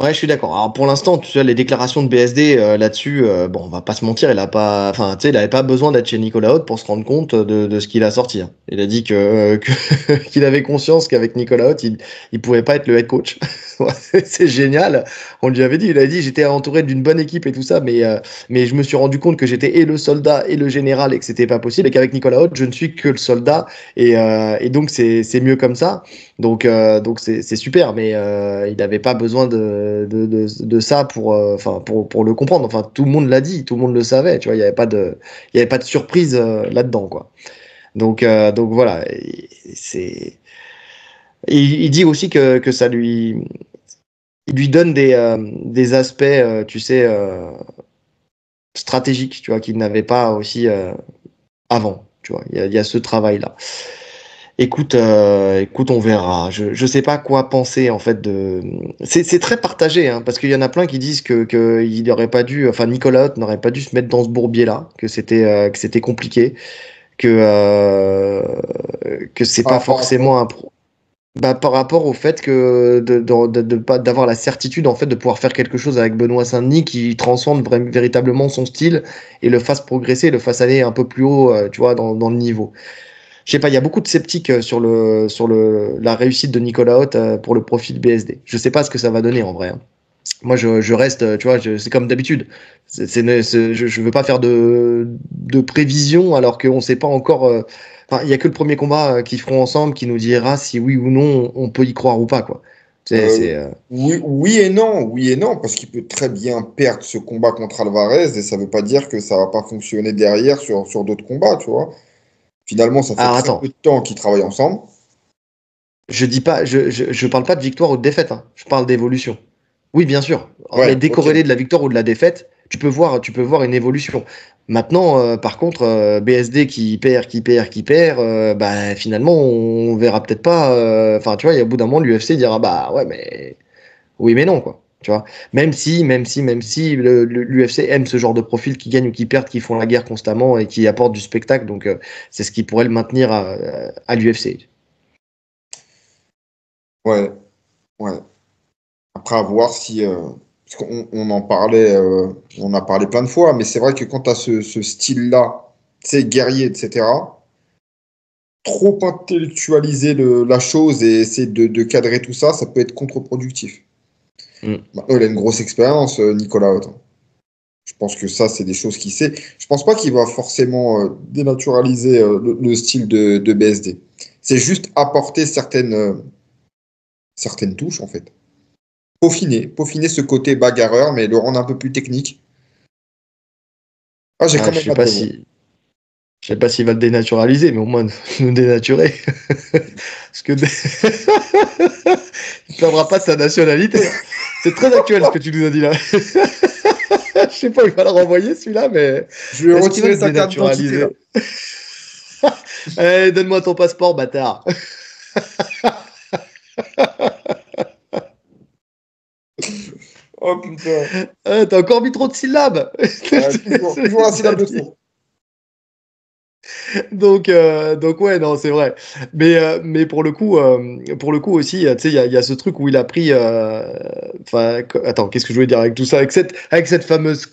ouais, je suis d'accord. Alors pour l'instant, tu sais, les déclarations de BSD là-dessus, bon, on va pas se mentir, enfin, tu sais, il avait pas besoin d'être chez Nicolas Haute pour se rendre compte de ce qu'il a sorti, hein. Il a dit qu'il avait conscience qu'avec Nicolas Haute, il pouvait pas être le head coach. Ouais, c'est génial. On lui avait dit, il a dit, j'étais entouré d'une bonne équipe et tout ça, mais je me suis rendu compte que j'étais et le soldat et le général et que c'était pas possible et qu'avec Nicolas Haute, je ne suis que le soldat et donc c'est mieux comme ça. Donc c'est super, mais il n'avait pas besoin de ça pour le comprendre. Enfin, tout le monde l'a dit, tout le monde le savait, tu vois, il y avait pas de surprise là-dedans, quoi. Donc voilà, il dit aussi que il lui donne des aspects, tu sais, stratégiques, tu vois, qu'il n'avait pas aussi avant, tu vois. Il y a ce travail-là. Écoute, on verra. Je sais pas quoi penser en fait de. C'est très partagé, hein, parce qu'il y en a plein qui disent que il n'aurait pas dû, enfin Nicolas Hoth n'aurait pas dû se mettre dans ce bourbier-là, que c'était compliqué, que que c'est Par pas rapport à quoi? forcément bah, par rapport au fait que de pas d'avoir la certitude en fait de pouvoir faire quelque chose avec Benoît Saint-Denis qui transcende véritablement son style et le fasse progresser, le fasse aller un peu plus haut, tu vois, dans le niveau. Je sais pas, il y a beaucoup de sceptiques sur la réussite de Nicolas Hoth pour le profil BSD. Je sais pas ce que ça va donner en vrai, hein. Moi, je reste, tu vois, c'est comme d'habitude. Je veux pas faire de prévision alors qu'on sait pas encore. Enfin, il y a que le premier combat qu'ils feront ensemble qui nous dira si oui ou non on peut y croire ou pas, quoi. Euh, oui, oui et non, parce qu'il peut très bien perdre ce combat contre Alvarez et ça ne veut pas dire que ça va pas fonctionner derrière sur d'autres combats, tu vois. Finalement, ça fait Alors très peu attends, de temps qu'ils travaillent ensemble. je dis pas, je parle pas de victoire ou de défaite, hein. Je parle d'évolution. Oui, bien sûr, mais Ouais, ok. décorrélé de la victoire ou de la défaite, tu peux voir une évolution. Maintenant, par contre, BSD qui perd, bah finalement, on verra peut-être pas. Enfin, tu vois, il y a au bout d'un moment, l'UFC dira bah ouais, mais oui, mais non, quoi. Tu vois, même si l'UFC aime ce genre de profil qui gagnent ou qui perdent, qui font la guerre constamment et qui apportent du spectacle, donc c'est ce qui pourrait le maintenir à l'UFC. Ouais, ouais. Après, à voir si. Parce qu'on en parlait, on a parlé plein de fois, mais c'est vrai que quand tu as ce style-là, tu sais, guerrier, etc., trop intellectualiser la chose et essayer de cadrer tout ça, ça peut être contre-productif. Mm. Maintenant, il a une grosse expérience, Nicolas Hoth. Je pense que ça, c'est des choses qu'il sait. Je pense pas qu'il va forcément dénaturaliser le style de BSD. C'est juste apporter certaines touches, en fait. Peaufiner ce côté bagarreur, mais le rendre un peu plus technique. Ah, j'ai quand Ah, je même sais hâte pas de voir. si. Je sais pas s'il va le dénaturaliser, mais au moins nous dénaturer. Parce que il ne perdra pas de sa nationalité. Hein. C'est très actuel ce que tu nous as dit là. Je sais pas, il va le renvoyer celui-là, mais Je vais est-ce qu'il va retirer le sa carte d'identité là. dénaturaliser? Eh, donne-moi ton passeport, bâtard. Oh putain. T'as encore mis trop de syllabes. Toujours la syllabe de trop. Donc ouais, non, c'est vrai. Mais pour le coup aussi, tu sais, il y a ce truc où il a pris. Enfin, attends, qu'est-ce que je voulais dire avec tout ça, avec cette fameuse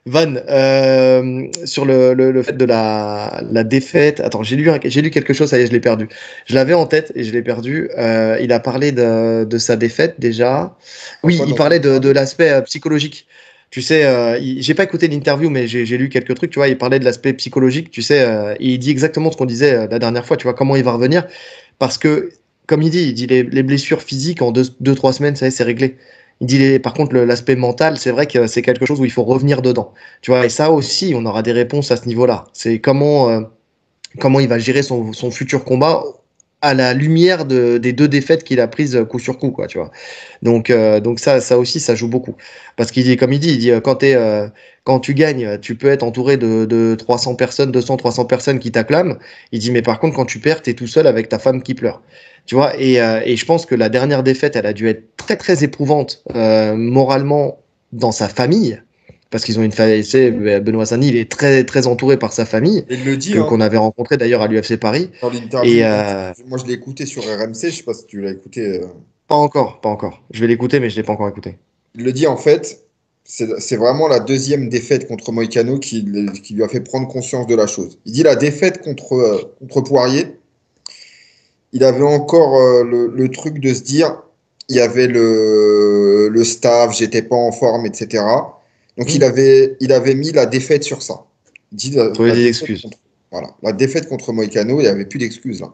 vanne sur le fait de la défaite. Attends, j'ai lu quelque chose, ça y est, je l'ai perdu. Je l'avais en tête et je l'ai perdu. Il a parlé de sa défaite déjà. Oui, Enfin, il parlait de l'aspect psychologique. Tu sais, j'ai pas écouté l'interview, mais j'ai lu quelques trucs. Tu vois, il parlait de l'aspect psychologique. Tu sais, et il dit exactement ce qu'on disait la dernière fois. Tu vois, comment il va revenir. Parce que, comme il dit les blessures physiques en 2-3 semaines, ça y est, c'est réglé. Il dit, par contre, l'aspect mental, c'est vrai que c'est quelque chose où il faut revenir dedans. Tu vois, et ça aussi, on aura des réponses à ce niveau-là. C'est comment il va gérer son futur combat à la lumière des deux défaites qu'il a prises coup sur coup, quoi, tu vois. Donc ça aussi, ça joue beaucoup. Parce qu'il dit, comme il dit, quand tu gagnes, tu peux être entouré de 300 personnes, 200, 300 personnes qui t'acclament. Il dit, mais par contre, quand tu perds, tu es tout seul avec ta femme qui pleure. Tu vois, et je pense que la dernière défaite, elle a dû être très, très éprouvante moralement dans sa famille. Parce qu'ils ont une famille, Benoît Saint-Denis, il est très, très entouré par sa famille, Et il le dit, hein, qu'on avait rencontré d'ailleurs à l'UFC Paris. dans Et l'interview. Moi, je l'ai écouté sur RMC. Je sais pas si tu l'as écouté. pas encore, pas encore. Je vais l'écouter, mais je ne l'ai pas encore écouté. Il le dit en fait. C'est vraiment la deuxième défaite contre Moïcano qui lui a fait prendre conscience de la chose. Il dit la défaite contre Poirier. Il avait encore le truc de se dire, il y avait le staff, j'étais pas en forme, etc. Donc il avait mis la défaite sur ça. Il dit Trouver des excuses. voilà, la défaite contre Moïcano, il n'y avait plus d'excuses là.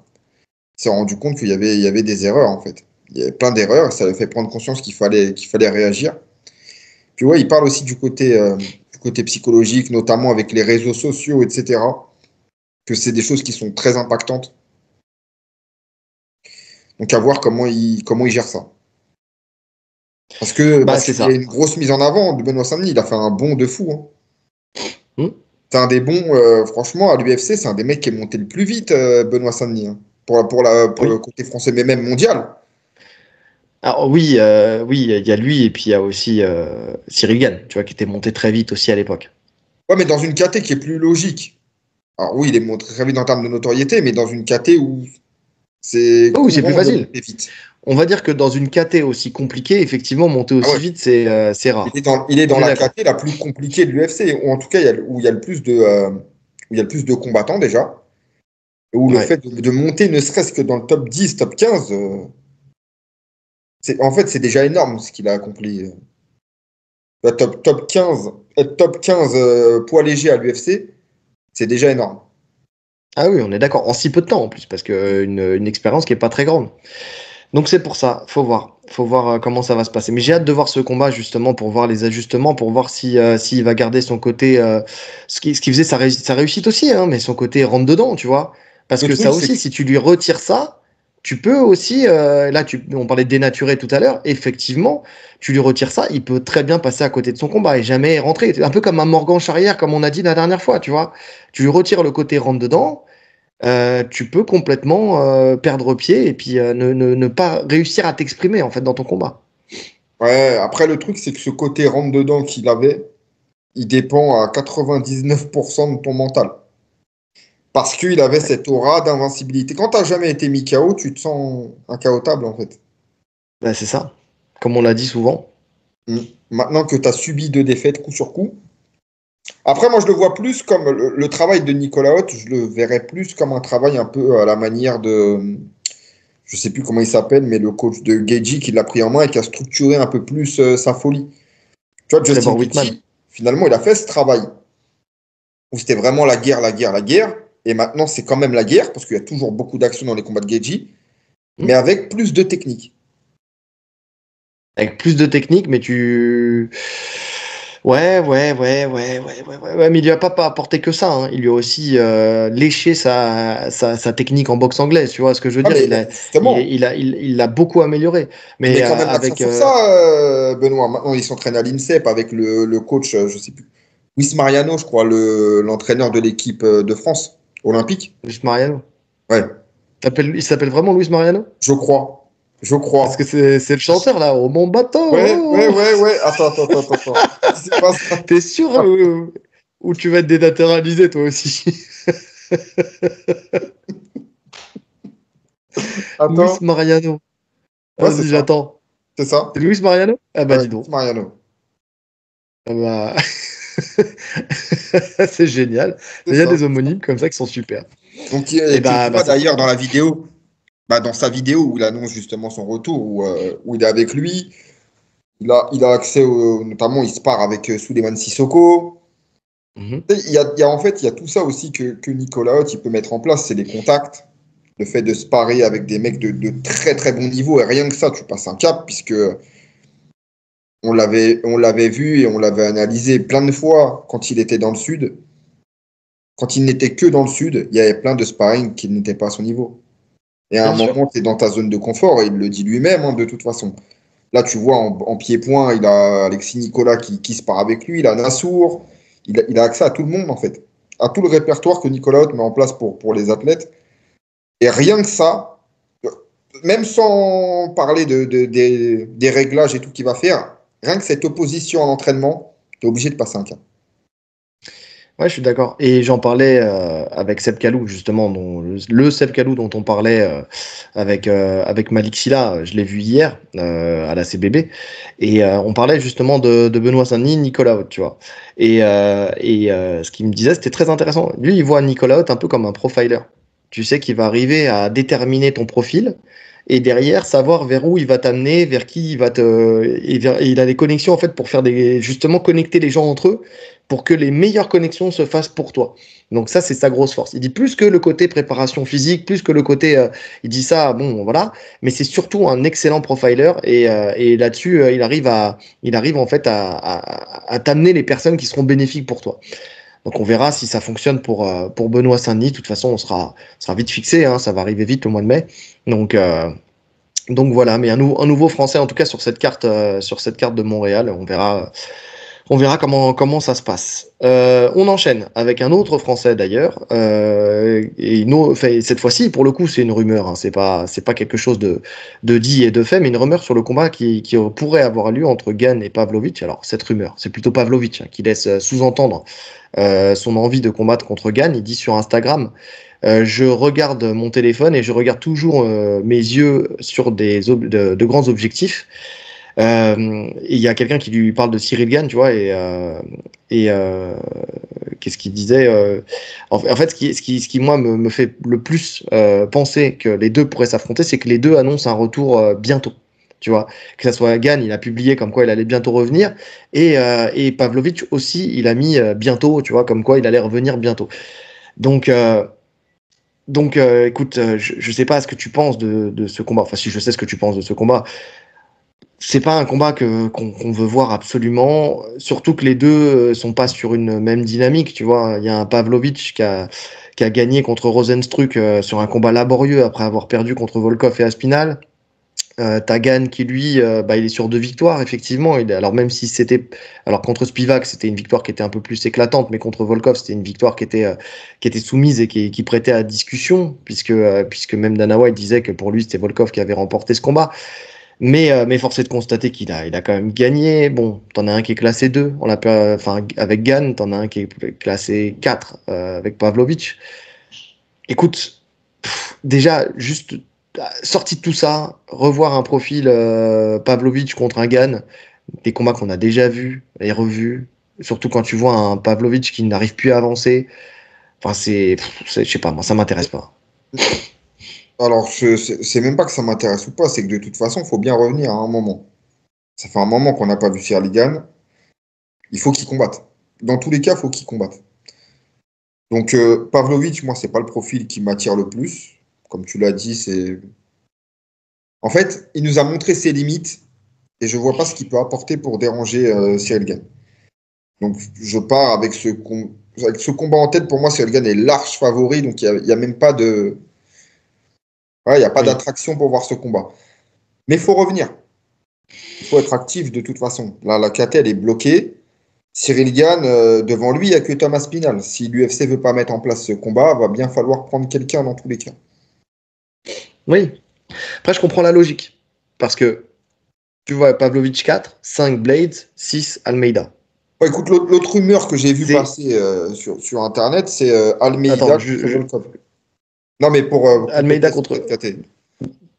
Il s'est rendu compte qu'il y avait des erreurs en fait. Il y avait plein d'erreurs, ça lui a fait prendre conscience qu'il fallait réagir. Puis ouais, il parle aussi du côté psychologique, notamment avec les réseaux sociaux, etc. Que c'est des choses qui sont très impactantes. Donc à voir comment il gère ça. Parce que Bah, parce c'est qu'il y a ça. une grosse mise en avant de Benoît Saint-Denis. Il a fait un bond de fou. Hein. Hmm. C'est un des bons, franchement, à l'UFC, c'est un des mecs qui est monté le plus vite, Benoît Saint-Denis. Hein. Pour le Oui. côté français, mais même mondial. Alors oui, oui, il y a lui et puis il y a aussi Cyril Gane, tu vois, qui était monté très vite aussi à l'époque. Ouais, mais dans une KT qui est plus logique. Alors oui, il est monté très vite en termes de notoriété, mais dans une KT où c'est Oh oui, c'est plus courant de facile. monter vite. On va dire que dans une KT aussi compliquée, effectivement, monter Ah aussi ouais. vite, c'est Il est rare. dans On est la d'accord. KT la plus compliquée de l'UFC, ou en tout cas où il y a le plus de combattants déjà. Où le Ouais. fait de monter, ne serait-ce que dans le top 10, top 15, en fait, c'est déjà énorme ce qu'il a accompli. Top 15, être top 15 poids léger à l'UFC, c'est déjà énorme. Ah oui, on est d'accord. En si peu de temps en plus, parce que une expérience qui est pas très grande. Donc c'est pour ça, faut voir. Faut voir comment ça va se passer. Mais j'ai hâte de voir ce combat justement pour voir les ajustements, pour voir s'il va garder son côté, ce qui faisait sa réussite aussi, hein, mais son côté rentre dedans, tu vois. Parce Le que ça truc, c'est aussi, que si tu lui retires ça, tu peux aussi, là, on parlait de dénaturer tout à l'heure, effectivement, tu lui retires ça, il peut très bien passer à côté de son combat et jamais rentrer. C'est un peu comme un Morgan Charrière, comme on a dit la dernière fois, tu vois. Tu lui retires le côté rentre dedans, tu peux complètement perdre pied et puis ne pas réussir à t'exprimer en fait dans ton combat. ouais, après, le truc, c'est que ce côté rentre-dedans qu'il avait, il dépend à 99% de ton mental. Parce qu'il avait cette aura d'invincibilité. Quand tu n'as jamais été mis KO, tu te sens incaotable, en fait. Bah, c'est ça, comme on l'a dit souvent. Mm. Maintenant que tu as subi 2 défaites coup sur coup. Après, moi, je le vois plus comme le travail de Nicolas Hoth, je le verrais plus comme un travail un peu à la manière de, je sais plus comment il s'appelle, mais le coach de Gaethje qui l'a pris en main et qui a structuré un peu plus sa folie. Tu vois, Justin Trevor Whitman. Gaethje, finalement, il a fait ce travail où c'était vraiment la guerre, la guerre, la guerre. Et maintenant, c'est quand même la guerre parce qu'il y a toujours beaucoup d'action dans les combats de Gaethje, Hmm. mais avec plus de technique. Avec plus de technique, mais tu. Ouais, mais il lui a pas apporté que ça, hein. Il lui a aussi léché sa technique en boxe anglaise, tu vois ce que je veux Ah, dire? mais justement, Il l'a beaucoup amélioré. il Mais met quand même l'accent avec sur ça, Benoît. Maintenant, il s'entraîne à l'INSEP avec le coach, je sais plus, Luis Mariano, je crois, l'entraîneur de l'équipe de France olympique. Luis Mariano. Ouais, Il s'appelle vraiment Luis Mariano? je crois. Je Parce que crois. c'est le chanteur là, oh mon Ouais, ouais, bateau! ouais, ouais. Attends. C'est pas ça. T'es sûr ou tu vas être dénaturalisé toi aussi? Luis Attends. Mariano. Ouais, c'est Vas-y, ça. j'attends. C'est ça. C'est Luis Mariano? Ah bah Ouais, dis Luis donc. Mariano. Ah bah... c'est génial. C'est Mais il y a ça. des homonymes comme ça qui sont super. Donc, Et tu le vois c'est d'ailleurs top. dans la vidéo, dans sa vidéo où il annonce justement son retour, où il est avec lui. Il a accès notamment, il se part avec Souleymane Sissoko. Mhm. Tu sais, en fait, il y a tout ça aussi que Nicolas Haute, il peut mettre en place, c'est les contacts, le fait de se parer avec des mecs de très très bon niveau, et rien que ça, tu passes un cap, puisque on l'avait vu et on l'avait analysé plein de fois quand il était dans le sud. Quand il n'était que dans le sud, il y avait plein de sparring qui n'étaient pas à son niveau. Et à un Bien sûr. moment, tu es dans ta zone de confort, et il le dit lui-même, hein, de toute façon. Là, tu vois, en pied-point, il a Alexis Nicolas qui se part avec lui, il a Nassour, il a accès à tout le monde, en fait, à tout le répertoire que Nicolas Haute met en place pour les athlètes. Et rien que ça, même sans parler des réglages et tout qu'il va faire, rien que cette opposition à l'entraînement, tu es obligé de passer un cap. Ouais, je suis d'accord. Et j'en parlais avec Seb Kalou, justement, le Seb Kalou dont on parlait avec Malik Silla. Je l'ai vu hier à la CBB. Et on parlait justement de Benoît Saint-Denis, Nicolas Haute, tu vois. Et ce qu'il me disait, c'était très intéressant. Lui, il voit Nicolas Haute un peu comme un profiler. Tu sais qu'il va arriver à déterminer ton profil et derrière savoir vers où il va t'amener, vers qui il va te. Et il a des connexions en fait pour faire justement connecter les gens entre eux pour que les meilleures connexions se fassent pour toi. Donc ça, c'est sa grosse force. Il dit plus que le côté préparation physique, plus que le côté, il dit ça, bon, voilà, mais c'est surtout un excellent profiler et là-dessus, il arrive en fait à t'amener les personnes qui seront bénéfiques pour toi. Donc on verra si ça fonctionne pour Benoît Saint-Denis. De toute façon, on sera vite fixé, hein, ça va arriver vite le mois de mai. Donc, euh, donc voilà, mais un nouveau Français en tout cas sur cette carte de Montréal. On verra comment ça se passe. On enchaîne avec un autre Français d'ailleurs. Enfin, cette fois-ci, pour le coup, c'est une rumeur. Hein, c'est pas quelque chose de dit et de fait, mais une rumeur sur le combat qui pourrait avoir lieu entre Gane et Pavlovich. Alors, cette rumeur, c'est plutôt Pavlovich hein, qui laisse sous-entendre son envie de combattre contre Gane. Il dit sur Instagram je regarde mon téléphone et je regarde toujours mes yeux sur de grands objectifs. Et il y a quelqu'un qui lui parle de Cyril Gane, tu vois, et qu'est-ce qu'il disait en fait, ce qui moi, me fait le plus penser que les deux pourraient s'affronter, c'est que les deux annoncent un retour bientôt. Tu vois, que ça soit Gane, il a publié comme quoi il allait bientôt revenir, et Pavlovich aussi, il a mis bientôt, tu vois, comme quoi il allait revenir bientôt. Donc, euh, écoute, je sais pas ce que tu penses de ce combat. Enfin, si je sais ce que tu penses de ce combat, c'est pas un combat qu'on veut voir absolument, surtout que les deux sont pas sur une même dynamique, tu vois. Il y a un Pavlovich qui a gagné contre Rozenstruik sur un combat laborieux après avoir perdu contre Volkov et Aspinal. T'as Gane qui lui, bah, il est sur 2 victoires effectivement. Alors même si alors contre Spivak c'était une victoire qui était un peu plus éclatante, mais contre Volkov c'était une victoire qui était soumise et qui prêtait à discussion puisque même Dana White disait que pour lui c'était Volkov qui avait remporté ce combat. Mais force est de constater il a quand même gagné. Bon, t'en as un qui est classé 2, enfin, avec Gane, t'en as un qui est classé 4 avec Pavlovich. Écoute, déjà, juste sorti de tout ça, revoir un profil Pavlovich contre un Gane, des combats qu'on a déjà vus et revus, surtout quand tu vois un Pavlovich qui n'arrive plus à avancer. Enfin, je sais pas, moi, ça m'intéresse pas. Alors, c'est même pas que ça m'intéresse ou pas, c'est que de toute façon, il faut bien revenir à un moment. Ça fait un moment qu'on n'a pas vu Sierligan. Il faut qu'il combatte. Dans tous les cas, il faut qu'il combatte. Donc, Pavlovich, moi, c'est pas le profil qui m'attire le plus. Comme tu l'as dit, c'est. En fait, il nous a montré ses limites et je vois pas ce qu'il peut apporter pour déranger Cyril Gane. Donc, je pars avec avec ce combat en tête. Pour moi, Cyril Gane est large favori. Donc, il y a même pas de. Ouais, il n'y a pas Oui. d'attraction pour voir ce combat. Mais il faut revenir. Il faut être actif de toute façon. Là, la KT, elle est bloquée. Cyril Gane, devant lui, il n'y a que Thomas Pinal. Si l'UFC veut pas mettre en place ce combat, va bien falloir prendre quelqu'un dans tous les cas. Oui. Après, je comprends la logique. Parce que, tu vois, Pavlovich 4, 5 Blades, 6 Almeida. Bon, écoute, l'autre rumeur que j'ai vu C'est. passer sur Internet, c'est Almeida Attends, contre Volkov. Non, mais pour Almeida compléter sur contre. cette KT.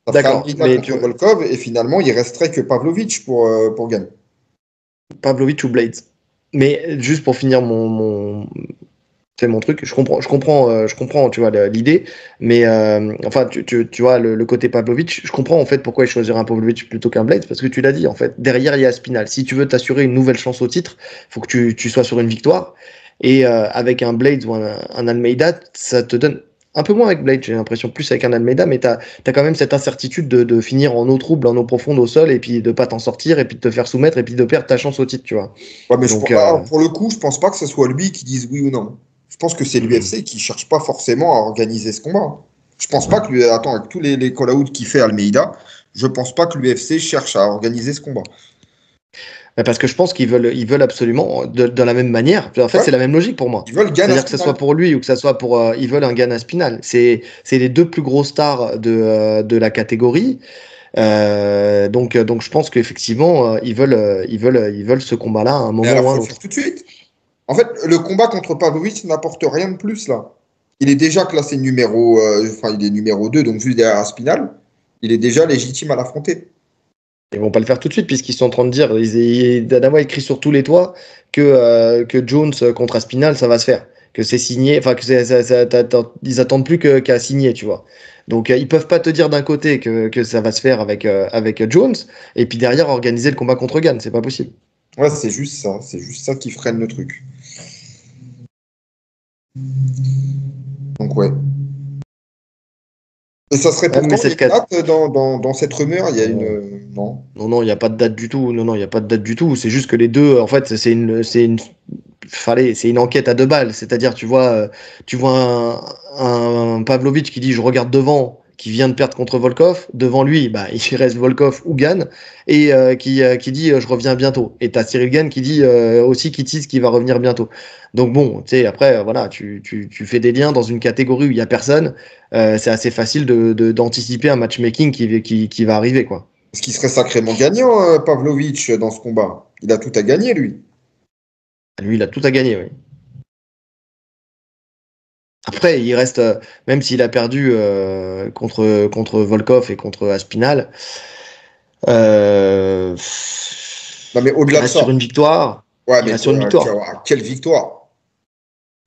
Ça ferait D'accord, Almeida mais contre Volkov et finalement, il resterait que Pavlovich pour Gane. Pavlovich ou Blades. Mais juste pour finir c'est mon truc, je comprends, tu vois, l'idée, mais enfin, tu vois, le côté Pavlovich, je comprends en fait pourquoi il choisirait un Pavlovich plutôt qu'un Blades, parce que tu l'as dit, en fait, derrière, il y a Spinal. Si tu veux t'assurer une nouvelle chance au titre, il faut que tu sois sur une victoire, et avec un Blades ou un Almeida, ça te donne un peu moins avec Blade, j'ai l'impression, plus avec un Almeida, mais tu as quand même cette incertitude de finir en eau trouble, en eau profonde au sol, et puis de pas t'en sortir, et puis de te faire soumettre, et puis de perdre ta chance au titre, tu vois. Ouais, mais Donc, pour le coup, je pense pas que ce soit lui qui dise oui ou non. Je pense que c'est l'UFC qui cherche pas forcément à organiser ce combat. Je pense pas que lui, attends, avec tous les call-outs qu'il fait Almeida, je pense pas que l'UFC cherche à organiser ce combat. parce que je pense ils veulent absolument, de la même manière. En fait, Ouais, c'est la même logique pour moi. ils veulent gagner à C'est-à-dire que ce soit Spinal. pour lui ou que ce soit pour. Ils veulent un Ghana Spinal. C'est les deux plus grosses stars de la catégorie. Donc, je pense qu'effectivement, ils veulent ce combat-là à un Mais moment alors, ou à faut un le faire autre. tout de suite. En fait, le combat contre Pavlovich n'apporte rien de plus là. Il est déjà classé enfin, il est numéro 2, donc juste derrière Aspinal. Il est déjà légitime à l'affronter. Ils vont pas le faire tout de suite puisqu'ils sont en train de dire, Dana White écrit sur tous les toits que Jones contre Aspinall, ça va se faire. Que c'est signé, enfin que ils attendent plus qu'à signer, tu vois. Donc ils peuvent pas te dire d'un côté que ça va se faire avec Jones et puis derrière organiser le combat contre Gann, c'est pas possible. Ouais, c'est juste ça. C'est juste ça qui freine le truc. Donc, ouais. Et ça serait Ouais, pour mais quand? Il y a cette une 4. date dans cette rumeur? Il y a Non, une. Non. non, il n'y a pas de date du tout. Non, non, il n'y a pas de date du tout. C'est juste que les deux, en fait, c'est une enquête à deux balles. C'est-à-dire, tu vois un Pavlovich qui dit je regarde devant, qui vient de perdre contre Volkov. Devant lui, bah, il reste Volkov ou Gann, et qui dit je reviens bientôt. Et t'as Cyril Gann qui dit aussi qui tease qu'il va revenir bientôt. Donc bon, tu sais, après, voilà, tu fais des liens dans une catégorie où il n'y a personne. C'est assez facile d'anticiper un matchmaking qui va arriver, quoi. Ce qui serait sacrément gagnant, Pavlovich, dans ce combat. Il a tout à gagner, lui. Lui, il a tout à gagner, oui. Après, il reste, même s'il a perdu contre Volkov et contre Aspinal, euh, Non, mais il au-delà de reste sur ça. une victoire. Ouais, Il mais reste sur une victoire. quelle victoire!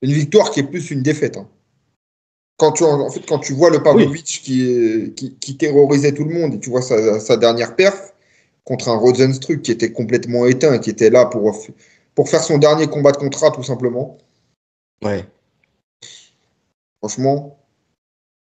Une victoire qui est plus une défaite, hein. En fait, quand tu vois le Oui. Pavlovich qui terrorisait tout le monde, et tu vois sa dernière perf contre un Rozenstruik qui était complètement éteint, qui était là pour faire son dernier combat de contrat, tout simplement. Ouais. Franchement,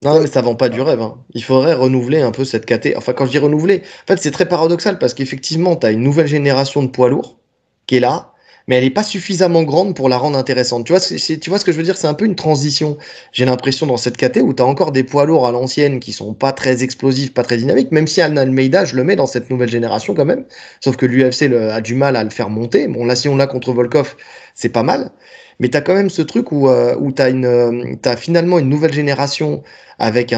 Non, mais ça vend pas du rêve, hein. Il faudrait renouveler un peu cette KT. Enfin, quand je dis renouveler, en fait, c'est très paradoxal parce qu'effectivement, tu as une nouvelle génération de poids lourds qui est là, mais elle n'est pas suffisamment grande pour la rendre intéressante. Tu vois ce que je veux dire? C'est un peu une transition, j'ai l'impression, dans cette KT où tu as encore des poids lourds à l'ancienne qui sont pas très explosifs, pas très dynamiques, même si Alna Almeida, je le mets dans cette nouvelle génération quand même. Sauf que l'UFC a du mal à le faire monter. Bon, là, si on l'a contre Volkov, c'est pas mal. Mais tu as quand même ce truc où t'as finalement une nouvelle génération avec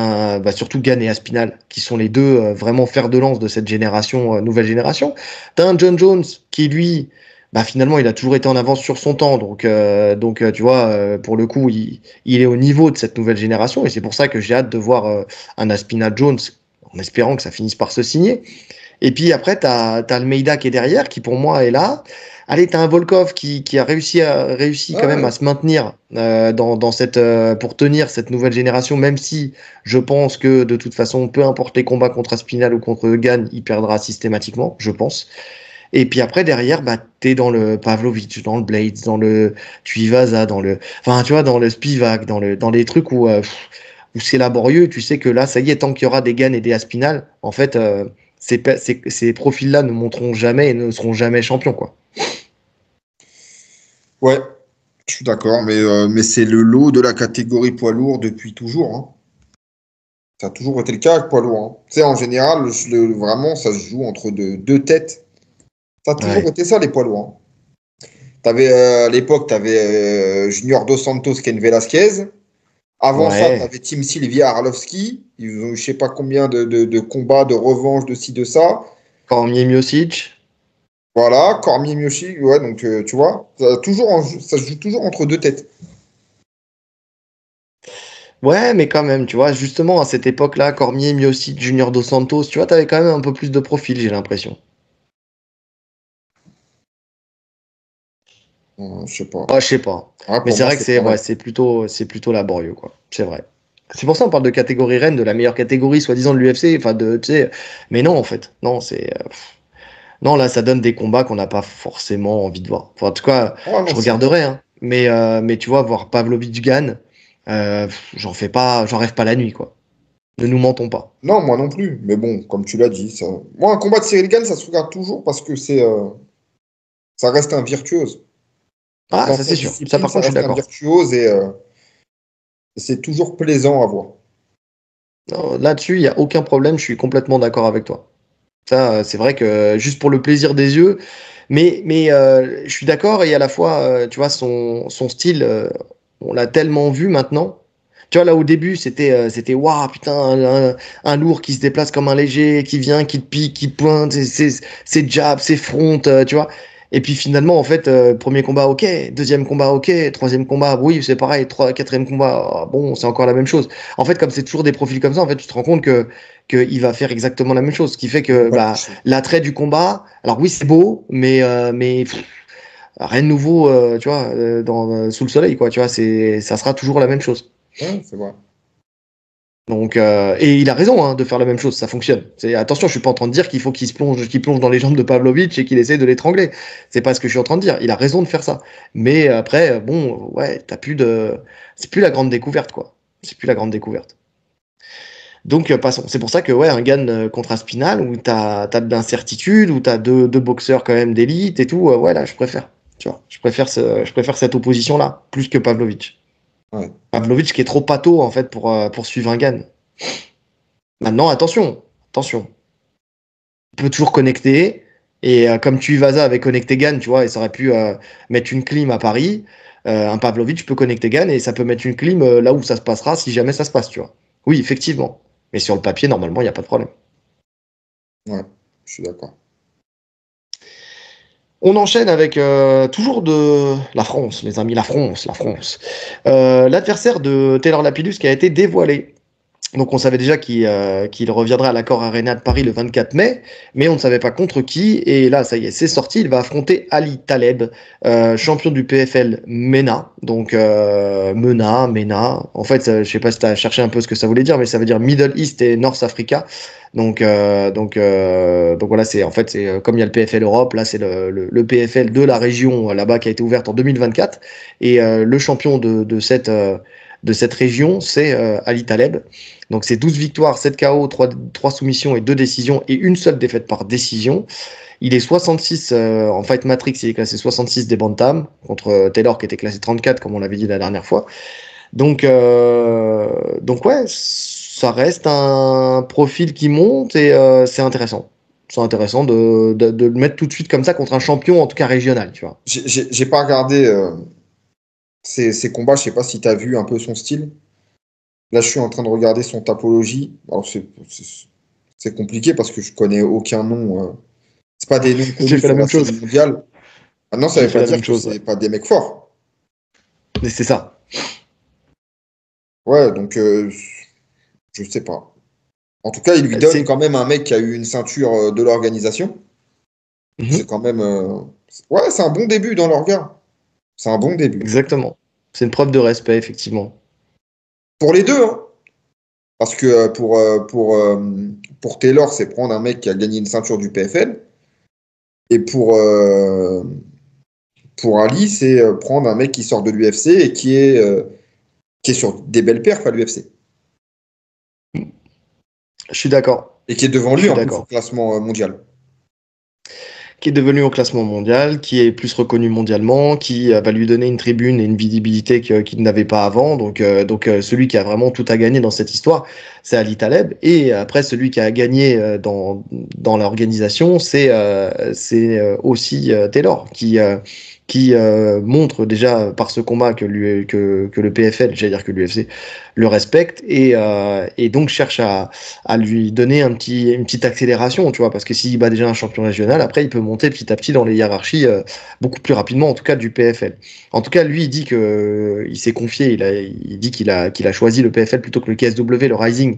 surtout Gann et Aspinal, qui sont les deux vraiment fer de lance de cette génération, nouvelle génération. T'as un John Jones qui, lui, bah, finalement, il a toujours été en avance sur son temps. Donc tu vois, pour le coup, il est au niveau de cette nouvelle génération. Et c'est pour ça que j'ai hâte de voir un Aspinal Jones, en espérant que ça finisse par se signer. Et puis après, tu as Almeida qui est derrière, qui pour moi est là. Allez, tu as un Volkov qui a réussi quand même ouais. à se maintenir pour tenir cette nouvelle génération, même si je pense que de toute façon, peu importe les combats contre Aspinal ou contre Gann, il perdra systématiquement, je pense. Et puis après, derrière, bah, t'es dans le Pavlovich, dans le Blades, dans le Tuivasa, enfin, tu vois, dans le Spivak, dans les trucs où c'est laborieux. Tu sais que là, ça y est, tant qu'il y aura des Gann et des Aspinal, en fait, ces profils-là ne monteront jamais et ne seront jamais champions, quoi. Ouais, je suis d'accord, mais c'est le lot de la catégorie poids lourd depuis toujours, hein. Ça a toujours été le cas avec poids lourd, hein. Tu sais, en général, vraiment, ça se joue entre deux têtes. Ça a toujours Ouais. été ça, les poids lourds, hein. À l'époque, tu avais Junior Dos Santos, Ken Velasquez. Avant ça, tu Ouais. avais Tim Sylvia Arlovski. Ils ont eu je sais pas combien de combats, de revanches, de ci, de ça. Cormier Miocic. Voilà, Cormier Miyoshi, ouais, donc tu vois, ça se joue toujours entre deux têtes. Ouais, mais quand même, tu vois, justement, à cette époque-là, Cormier, Miocic, Junior Dos Santos, tu vois, t'avais quand même un peu plus de profil, j'ai l'impression. Je sais pas. Ah, je sais pas. Ouais, Mais pour c'est moi, vrai que c'est pareil. c'est plutôt laborieux, quoi. C'est vrai. C'est pour ça qu'on parle de catégorie reine, de la meilleure catégorie, soi-disant, de l'UFC, enfin, tu sais. Mais non, en fait. Non, non, là, ça donne des combats qu'on n'a pas forcément envie de voir. Enfin, en tout cas, Ah non, je je suis d'accord. regarderai, hein. Mais tu vois, voir Pavlovich Gann, j'en rêve pas la nuit, quoi. Ne nous mentons pas. Non, moi non plus. Mais bon, comme tu l'as dit, ça... moi, un combat de Cyril Gane, ça se regarde toujours parce que ça reste un virtuose. Ah, Dans ça, sa c'est sûr. Ça, discipline, par ça contre, je suis reste un d'accord. virtuose et c'est toujours plaisant à voir. Non, là-dessus, il n'y a aucun problème, je suis complètement d'accord avec toi. Ça, c'est vrai que juste pour le plaisir des yeux, mais je suis d'accord et à la fois, tu vois, son style, on l'a tellement vu maintenant. Tu vois, là au début, c'était waouh, putain, un lourd qui se déplace comme un léger, qui vient, qui te pique, qui te pointe, ses jabs, ses fronts, tu vois. Et puis finalement, en fait, premier combat, ok, deuxième combat, ok, troisième combat, oui, c'est pareil, quatrième combat, ah, bon, c'est encore la même chose. En fait, comme c'est toujours des profils comme ça, en fait, tu te rends compte que qu'il va faire exactement la même chose, ce qui fait Il va que pas bah, lâcher. l'attrait du combat, alors oui, c'est beau, mais rien de nouveau, tu vois, sous le soleil, quoi, tu vois, ça sera toujours la même chose. Ouais, c'est vrai. Donc, et il a raison hein, de faire la même chose, ça fonctionne. Attention, je suis pas en train de dire qu'il faut qu'il plonge dans les jambes de Pavlovitch et qu'il essaie de l'étrangler. C'est pas ce que je suis en train de dire. Il a raison de faire ça. Mais après, bon, ouais, c'est plus la grande découverte, quoi. C'est plus la grande découverte. Donc, passons. C'est pour ça que, ouais, un Gann contre Aspinal, où t'as de l'incertitude, où t'as deux boxeurs quand même d'élite et tout, ouais, là, je préfère. Tu vois, je préfère cette opposition-là, plus que Pavlovitch. Ouais. Pavlovitch qui est trop pâteau, en fait, pour suivre un Gann. Maintenant, attention. On peut toujours connecter. Et comme Tuivasa avait connecté Gann, tu vois, et ça aurait pu mettre une clim à Paris, un Pavlovitch peut connecter Gann et ça peut mettre une clim là où ça se passera si jamais ça se passe, tu vois. Oui, effectivement. Mais sur le papier, normalement, il n'y a pas de problème. Ouais, je suis d'accord. On enchaîne avec toujours de la France, mes amis, la France. L'adversaire de Taylor Lapillus qui a été dévoilé. Donc on savait déjà qu'il reviendrait à l'Accor Arena de Paris le 24 mai, mais on ne savait pas contre qui. Et là, ça y est, c'est sorti. Il va affronter Ali Taleb, champion du PFL MENA. Donc MENA. En fait, je sais pas si tu as cherché un peu ce que ça voulait dire, mais ça veut dire Middle East et North Africa. Donc voilà, c'est en fait c'est comme il y a le PFL Europe, là c'est le PFL de la région là-bas qui a été ouverte en 2024 et le champion de cette région c'est Ali Taleb. Donc c'est 12 victoires, 7 KO, 3 soumissions et 2 décisions et une seule défaite par décision. Il est 66 en Fight Matrix, il est classé 66 des Bantam contre Taylor qui était classé 34 comme on l'avait dit la dernière fois. Donc ouais, ça reste un profil qui monte et c'est intéressant. C'est intéressant de le mettre tout de suite comme ça contre un champion, en tout cas régional, tu vois. J'ai pas regardé ses combats, je sais pas si tu as vu un peu son style. Là, je suis en train de regarder son tapologie. Alors, c'est compliqué parce que je connais aucun nom. C'est pas des noms J'ai connus fait la sur la même scène chose. mondiale. Maintenant, ça J'ai veut fait pas la dire même que chose, ouais. c'est pas des mecs forts. Mais c'est ça. Ouais, donc je sais pas. En tout cas, il lui donne C'est quand même un mec qui a eu une ceinture de l'organisation. C'est Mhm, quand même. Ouais, c'est un bon début dans l'orga. C'est un bon début. exactement. C'est une preuve de respect, effectivement. Pour les deux, hein. Parce que pour Taylor, c'est prendre un mec qui a gagné une ceinture du PFL. Et pour Ali, c'est prendre un mec qui sort de l'UFC et qui est sur des belles perfs à l'UFC. Je suis d'accord. Et qui est devant Je lui suis en plus au d'accord. classement mondial. qui est devenu au classement mondial, qui est plus reconnu mondialement, qui va lui donner une tribune et une visibilité qu'il n'avait pas avant. Donc celui qui a vraiment tout à gagner dans cette histoire, c'est Ali Taleb. Et après, celui qui a gagné dans l'organisation, c'est aussi Taylor, qui montre déjà par ce combat que le PFL, j'allais dire que l'UFC, le respecte et donc cherche à lui donner une petite accélération, tu vois, parce que s'il bat déjà un champion régional, après il peut monter petit à petit dans les hiérarchies beaucoup plus rapidement, en tout cas du PFL. En tout cas, lui, il dit que il s'est confié, il dit qu'il a choisi le PFL plutôt que le KSW, le Rising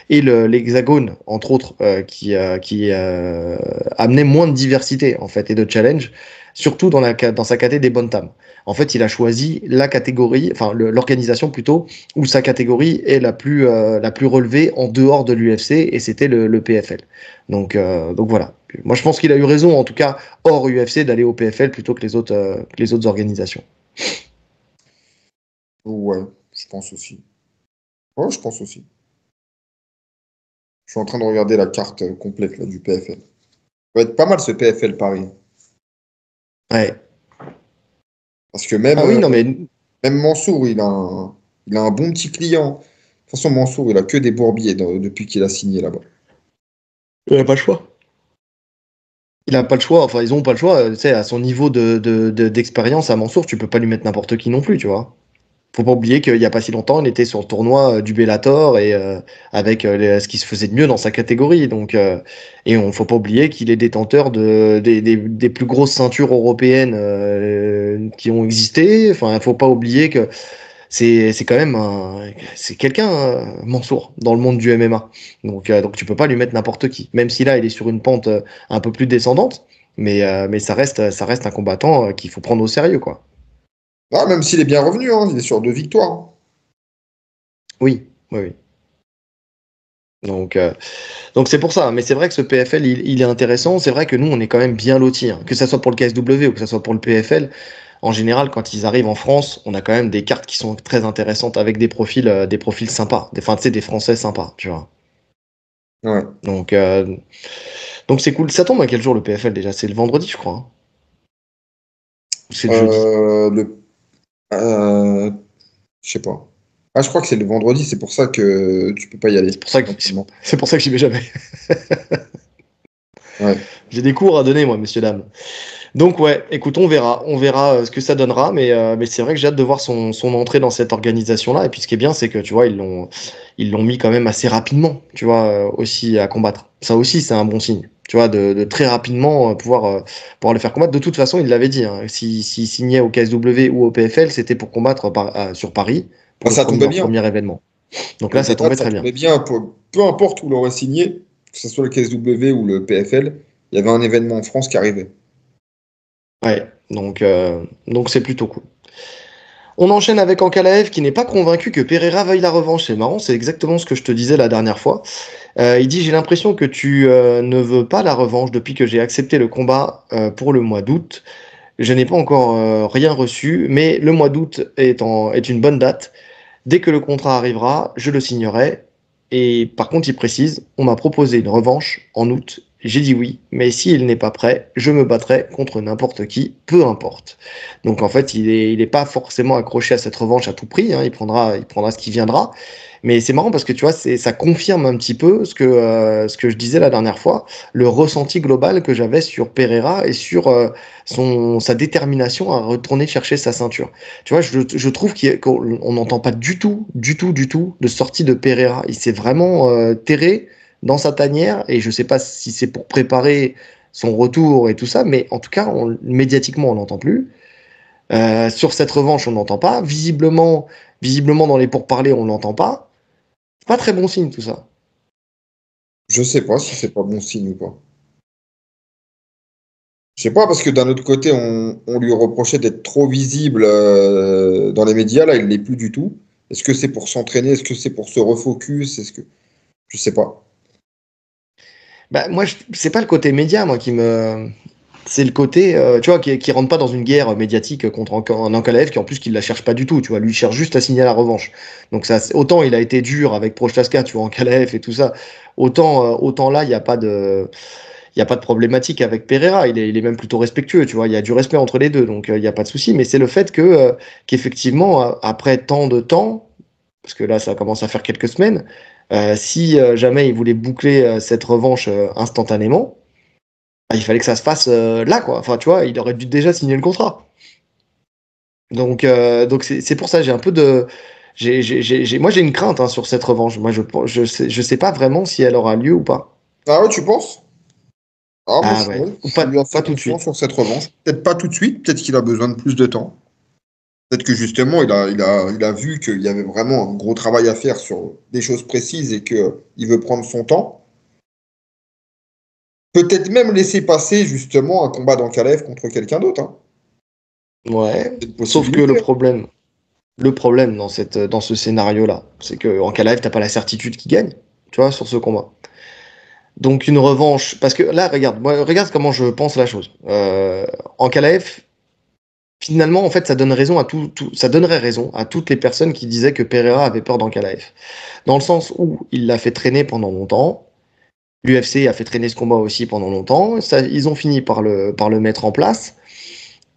et l'Hexagone, entre autres, qui amenait moins de diversité en fait et de challenge, surtout dans sa catégorie des Bantam. En fait, il a choisi la catégorie, enfin l'organisation plutôt, où sa catégorie est la plus relevée en dehors de l'UFC, et c'était le PFL. Donc voilà. Moi, je pense qu'il a eu raison, en tout cas hors UFC, d'aller au PFL plutôt que les autres organisations. Ouais, je pense aussi. Ouais, je pense aussi. Je suis en train de regarder la carte complète là, du PFL. Ça va être pas mal ce PFL Paris. Ouais. Parce que même, Ah oui, non mais même Mansour, il a un bon petit client. De toute façon, Mansour, il a que des bourbiers depuis qu'il a signé là-bas. il n'a pas le choix. Il n'a pas le choix, enfin ils ont pas le choix, tu sais, à son niveau d'expérience à Mansour, tu peux pas lui mettre n'importe qui non plus, tu vois. Faut pas oublier qu'il y a pas si longtemps, il était sur le tournoi du Bellator et avec ce qui se faisait de mieux dans sa catégorie. Donc, et on faut pas oublier qu'il est détenteur des plus grosses ceintures européennes qui ont existé. Enfin, faut pas oublier que c'est quand même c'est quelqu'un, Mansour, dans le monde du MMA. Donc tu peux pas lui mettre n'importe qui. Même si là, il est sur une pente un peu plus descendante, mais ça reste un combattant qu'il faut prendre au sérieux, quoi. Ah, même s'il est bien revenu, hein, il est sur 2 victoires. Hein. Oui, oui, oui. Donc c'est pour ça. Mais c'est vrai que ce PFL, il est intéressant. C'est vrai que nous, on est quand même bien lotis, hein. Que ça soit pour le KSW ou que ça soit pour le PFL. En général, quand ils arrivent en France, on a quand même des cartes qui sont très intéressantes avec des profils sympas. Enfin, tu sais, des Français sympas, tu vois. Ouais. Donc c'est cool. Ça tombe à quel jour le PFL déjà? C'est le vendredi, je crois, hein. Ou c'est le jeudi? Le, je sais pas. Ah, je crois que c'est le vendredi, c'est pour ça que tu peux pas y aller. C'est pour ça que j'y vais jamais. Ouais. J'ai des cours à donner, moi, messieurs, dames. Donc ouais, écoute, on verra ce que ça donnera, mais c'est vrai que j'ai hâte de voir son entrée dans cette organisation-là. Et puis ce qui est bien, c'est que tu vois, ils l'ont mis quand même assez rapidement, tu vois, aussi à combattre. Ça aussi, c'est un bon signe, tu vois, de très rapidement pouvoir le faire combattre. De toute façon, il l'avait dit, hein, s'il signait au KSW ou au PFL, c'était pour combattre sur Paris Ah, pour ça tombait leur bien. premier événement. Donc Au là, ça départ, tombait ça très bien. tombait bien. Peu importe où l'aurait signé, que ce soit le KSW ou le PFL, il y avait un événement en France qui arrivait. Ouais, donc c'est plutôt cool. On enchaîne avec Ankalaev qui n'est pas convaincu que Pereira veuille la revanche. C'est marrant, c'est exactement ce que je te disais la dernière fois. Il dit: j'ai l'impression que tu ne veux pas la revanche depuis que j'ai accepté le combat pour le mois d'août. Je n'ai pas encore rien reçu, mais le mois d'août est une bonne date. Dès que le contrat arrivera, je le signerai. Et par contre, il précise: on m'a proposé une revanche en août. J'ai dit oui, mais s'il n'est pas prêt, je me battrai contre n'importe qui, peu importe. Donc en fait, il est pas forcément accroché à cette revanche à tout prix, hein. Il prendra ce qui viendra. Mais c'est marrant parce que tu vois, ça confirme un petit peu ce que je disais la dernière fois, le ressenti global que j'avais sur Pereira et sur sa détermination à retourner chercher sa ceinture. Tu vois, je trouve qu'on n'entend pas du tout de sortie de Pereira. Il s'est vraiment terré dans sa tanière, et je sais pas si c'est pour préparer son retour et tout ça, mais en tout cas, médiatiquement, on n'entend plus. Sur cette revanche, on n'entend pas. Visiblement, dans les pourparlers, on l'entend pas. C'est pas très bon signe tout ça. Je sais pas si c'est pas bon signe ou pas. Je sais pas, parce que d'un autre côté, on lui reprochait d'être trop visible dans les médias. Là, il l'est plus du tout. Est-ce que c'est pour s'entraîner? Est-ce que c'est pour se refocus? Est-ce que... Je sais pas. Bah, moi, c'est pas le côté média, moi, qui me. C'est le côté, tu vois, qui rentre pas dans une guerre médiatique contre un Ankalaev qui, en plus, qui la cherche pas du tout, tu vois. Lui, il cherche juste à signer la revanche. Donc, ça, autant il a été dur avec Prochaska, tu vois, Ankalaev et tout ça, autant là, il n'y a pas de. y a pas de problématique avec Pereira. Il est même plutôt respectueux, tu vois. Il y a du respect entre les deux, donc il y a pas de souci. Mais c'est le fait qu'effectivement, après tant de temps, parce que là, ça commence à faire quelques semaines, si jamais il voulait boucler cette revanche instantanément, bah, il fallait que ça se fasse là, quoi. Enfin, tu vois, il aurait dû déjà signer le contrat. Donc c'est pour ça, j'ai un peu de. Moi, j'ai une crainte hein, sur cette revanche. Moi, je sais pas vraiment si elle aura lieu ou pas. Ah ouais, tu penses? Ah, moi, Ah ouais, ou je lui ai fait pas tout de confiance suite. sur cette revanche. Peut-être pas tout de suite, peut-être qu'il a besoin de plus de temps. Peut-être que justement, il a vu qu'il y avait vraiment un gros travail à faire sur des choses précises et qu'il veut prendre son temps. Peut-être même laisser passer justement un combat d'Ankalaev contre quelqu'un d'autre. Hein. Ouais. C'est une Sauf que possibilité. Hein. le problème dans ce scénario-là, c'est que en Calaïf, t'as pas la certitude qu'il gagne, tu vois, sur ce combat. Donc une revanche, parce que là, regarde comment je pense la chose. En Calaïf, finalement, en fait, ça donnerait raison à toutes les personnes qui disaient que Pereira avait peur d'Ankalaev. Dans le sens où il l'a fait traîner pendant longtemps, l'UFC a fait traîner ce combat aussi pendant longtemps, ils ont fini par le mettre en place.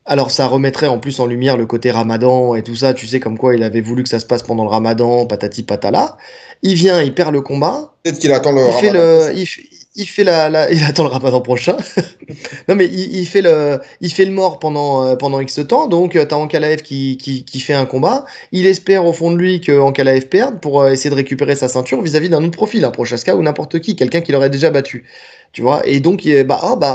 Alors ça remettrait en plus en lumière le côté Ramadan et tout ça, tu sais comme quoi il avait voulu que ça se passe pendant le Ramadan, patati patala. Il vient, il perd le combat, Peut-être qu'il attend le il fait Ramadan le, prochain. il fait il attend le Ramadan prochain. Non mais il fait le mort pendant X temps, donc t'as Ankalaev qui fait un combat. Il espère au fond de lui que Ankalaev perde pour essayer de récupérer sa ceinture vis-à-vis d'un autre profil, un Prochaska ou n'importe qui, quelqu'un qui l'aurait déjà battu. Tu vois, et donc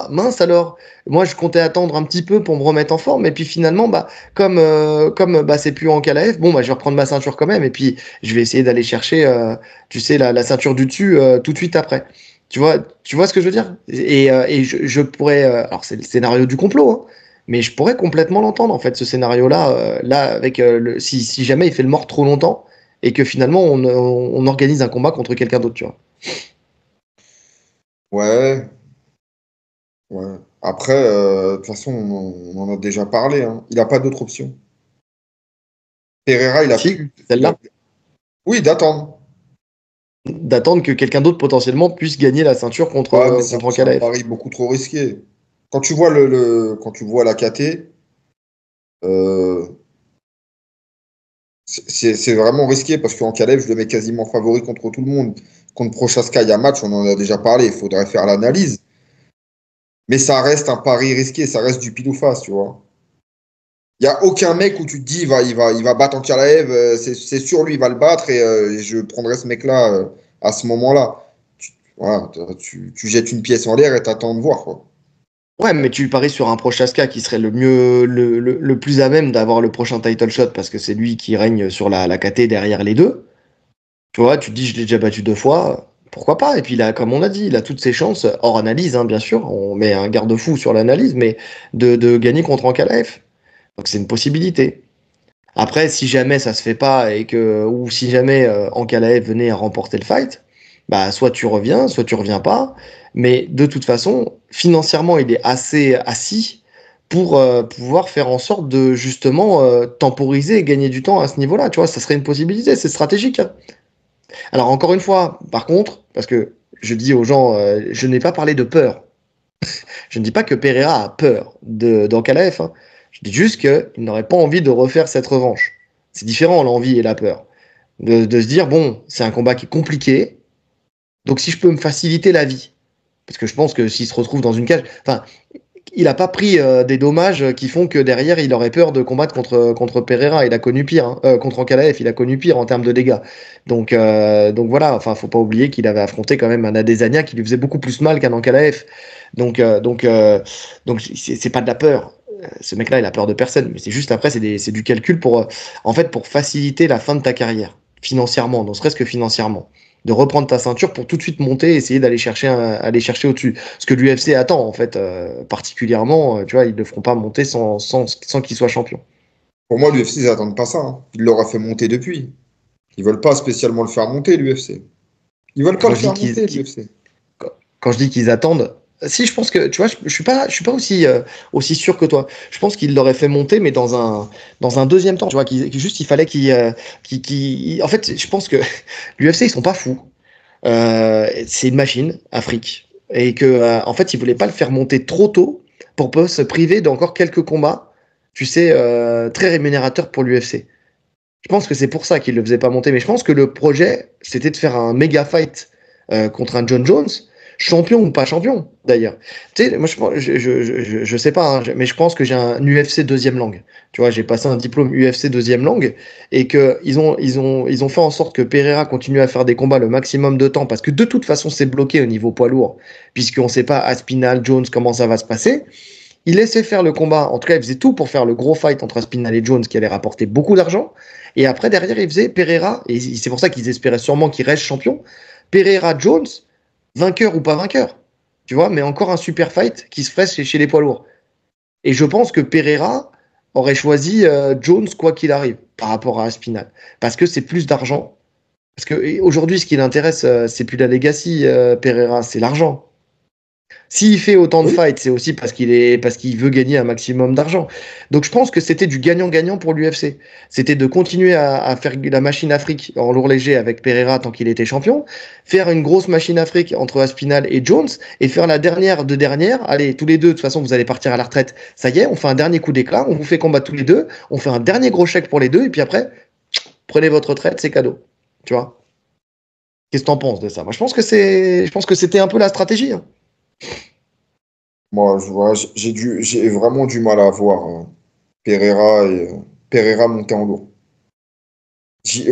mince alors, moi je comptais attendre un petit peu pour me remettre en forme, et puis finalement comme c'est plus Ankalaev, bon je vais reprendre ma ceinture quand même, et puis je vais essayer d'aller chercher, tu sais la ceinture du dessus tout de suite après. Tu vois ce que je veux dire? Et je pourrais. Alors, c'est le scénario du complot, hein, mais je pourrais complètement l'entendre, en fait, ce scénario-là, là, avec si jamais il fait le mort trop longtemps et que finalement on organise un combat contre quelqu'un d'autre, tu vois. Ouais, ouais. Après, de toute façon, on en a déjà parlé. Hein. Il n'a pas d'autre option. Pereira, il a Si, plus. celle-là, Oui, d'attendre. d'attendre que quelqu'un d'autre potentiellement puisse gagner la ceinture Ouais, mais contre c'est un Ankalaev. pari beaucoup trop risqué. Quand tu vois quand tu vois la KT, euh, c'est vraiment risqué parce qu'en Caleb, je le mets quasiment favori contre tout le monde. Contre Prochaska, il y a match, on en a déjà parlé, il faudrait faire l'analyse. Mais ça reste un pari risqué, ça reste du pile ou face, tu vois. Il n'y a aucun mec où tu te dis, il va battre en Kalaev, c'est sûr, lui, il va le battre et je prendrai ce mec-là à ce moment-là. Voilà, tu jettes une pièce en l'air et t'attends de voir, quoi. Ouais, mais tu paries sur un Prochaska qui serait le mieux, le plus à même d'avoir le prochain title shot parce que c'est lui qui règne sur la KT derrière les deux. Tu vois, tu te dis, je l'ai déjà battu 2 fois, pourquoi pas? Et puis là, comme on a dit, il a toutes ses chances, hors analyse, hein, bien sûr, on met un garde-fou sur l'analyse, mais de gagner contre Ankalaev. Donc c'est une possibilité. Après, si jamais ça se fait pas ou si jamais Ankalaev venait à remporter le fight, bah soit tu reviens, soit tu reviens pas. Mais de toute façon, financièrement, il est assez assis pour pouvoir faire en sorte de justement temporiser et gagner du temps à ce niveau-là. Tu vois, ça serait une possibilité, c'est stratégique. Hein. Alors encore une fois, par contre, parce que je dis aux gens, je n'ai pas parlé de peur. Je ne dis pas que Pereira a peur d'Ankalaev. Hein. Je dis juste qu'il n'aurait pas envie de refaire cette revanche. C'est différent l'envie et la peur. De se dire, bon, c'est un combat qui est compliqué, donc si je peux me faciliter la vie, parce que je pense que s'il se retrouve dans une cage, enfin, il n'a pas pris des dommages qui font que derrière il aurait peur de combattre contre Pereira. Il a connu pire, hein. Contre Ankalaev, il a connu pire en termes de dégâts. Donc voilà, enfin, faut pas oublier qu'il avait affronté quand même un Adesanya qui lui faisait beaucoup plus mal qu'un Ankalaev. Donc, euh, donc, euh, donc c'est pas de la peur. Ce mec-là, il a peur de personne, mais c'est juste après, c'est du calcul pour, en fait, pour faciliter la fin de ta carrière financièrement, ne serait-ce que financièrement de reprendre ta ceinture pour tout de suite monter, essayer aller chercher au-dessus. Ce que l'UFC attend, en fait, particulièrement, tu vois, ils ne le feront pas monter sans qu'il soit champion. Pour moi, l'UFC, ils n'attendent pas ça. Hein. Ils l'auraient fait monter depuis. Ils veulent pas spécialement le faire monter, l'UFC. Ils veulent pas Quand le je dis faire monter, l'UFC. quand je dis qu'ils attendent, si je pense que, tu vois, je suis pas aussi sûr que toi. Je pense qu'ils l'auraient fait monter, mais dans un deuxième temps, tu vois, juste il fallait en fait, je pense que l'UFC ils sont pas fous. C'est une machine, Afrique. Et que, en fait, il voulait pas le faire monter trop tôt pour pas se priver d'encore quelques combats, tu sais, très rémunérateurs pour l'UFC. Je pense que c'est pour ça qu'il le faisait pas monter. Mais je pense que le projet, c'était de faire un méga fight contre un John Jones, champion ou pas champion, d'ailleurs. Tu sais, moi, je sais pas, hein, mais je pense que j'ai un UFC deuxième langue. Tu vois, j'ai passé un diplôme UFC deuxième langue et que ils ont fait en sorte que Pereira continue à faire des combats le maximum de temps parce que de toute façon, c'est bloqué au niveau poids lourd, puisqu'on sait pas Aspinall, Jones, comment ça va se passer. Il laissait faire le combat. En tout cas, il faisait tout pour faire le gros fight entre Aspinall et Jones qui allait rapporter beaucoup d'argent. Et après, derrière, il faisait Pereira. Et c'est pour ça qu'ils espéraient sûrement qu'il reste champion. Pereira, Jones, vainqueur ou pas vainqueur. Tu vois, mais encore un super fight qui se ferait chez les poids lourds. Et je pense que Pereira aurait choisi Jones quoi qu'il arrive par rapport à Aspinall. Parce que c'est plus d'argent. Parce que aujourd'hui, ce qui l'intéresse, c'est plus la legacy, Pereira, c'est l'argent. S'il fait autant de fights, c'est aussi parce qu'il veut gagner un maximum d'argent. Donc je pense que c'était du gagnant-gagnant pour l'UFC. C'était de continuer à faire la machine Afrique en lourd léger avec Pereira tant qu'il était champion, faire une grosse machine Afrique entre Aspinall et Jones et faire la dernière de dernière. Allez, tous les deux, de toute façon, vous allez partir à la retraite. Ça y est, on fait un dernier coup d'éclat, on vous fait combattre tous les deux, on fait un dernier gros chèque pour les deux et puis après, prenez votre retraite, c'est cadeau. Tu vois? Qu'est-ce que t'en penses de ça? Moi, je pense que c'était un peu la stratégie. Hein. Moi, je vois, j'ai vraiment du mal à voir Pereira monter en lourd.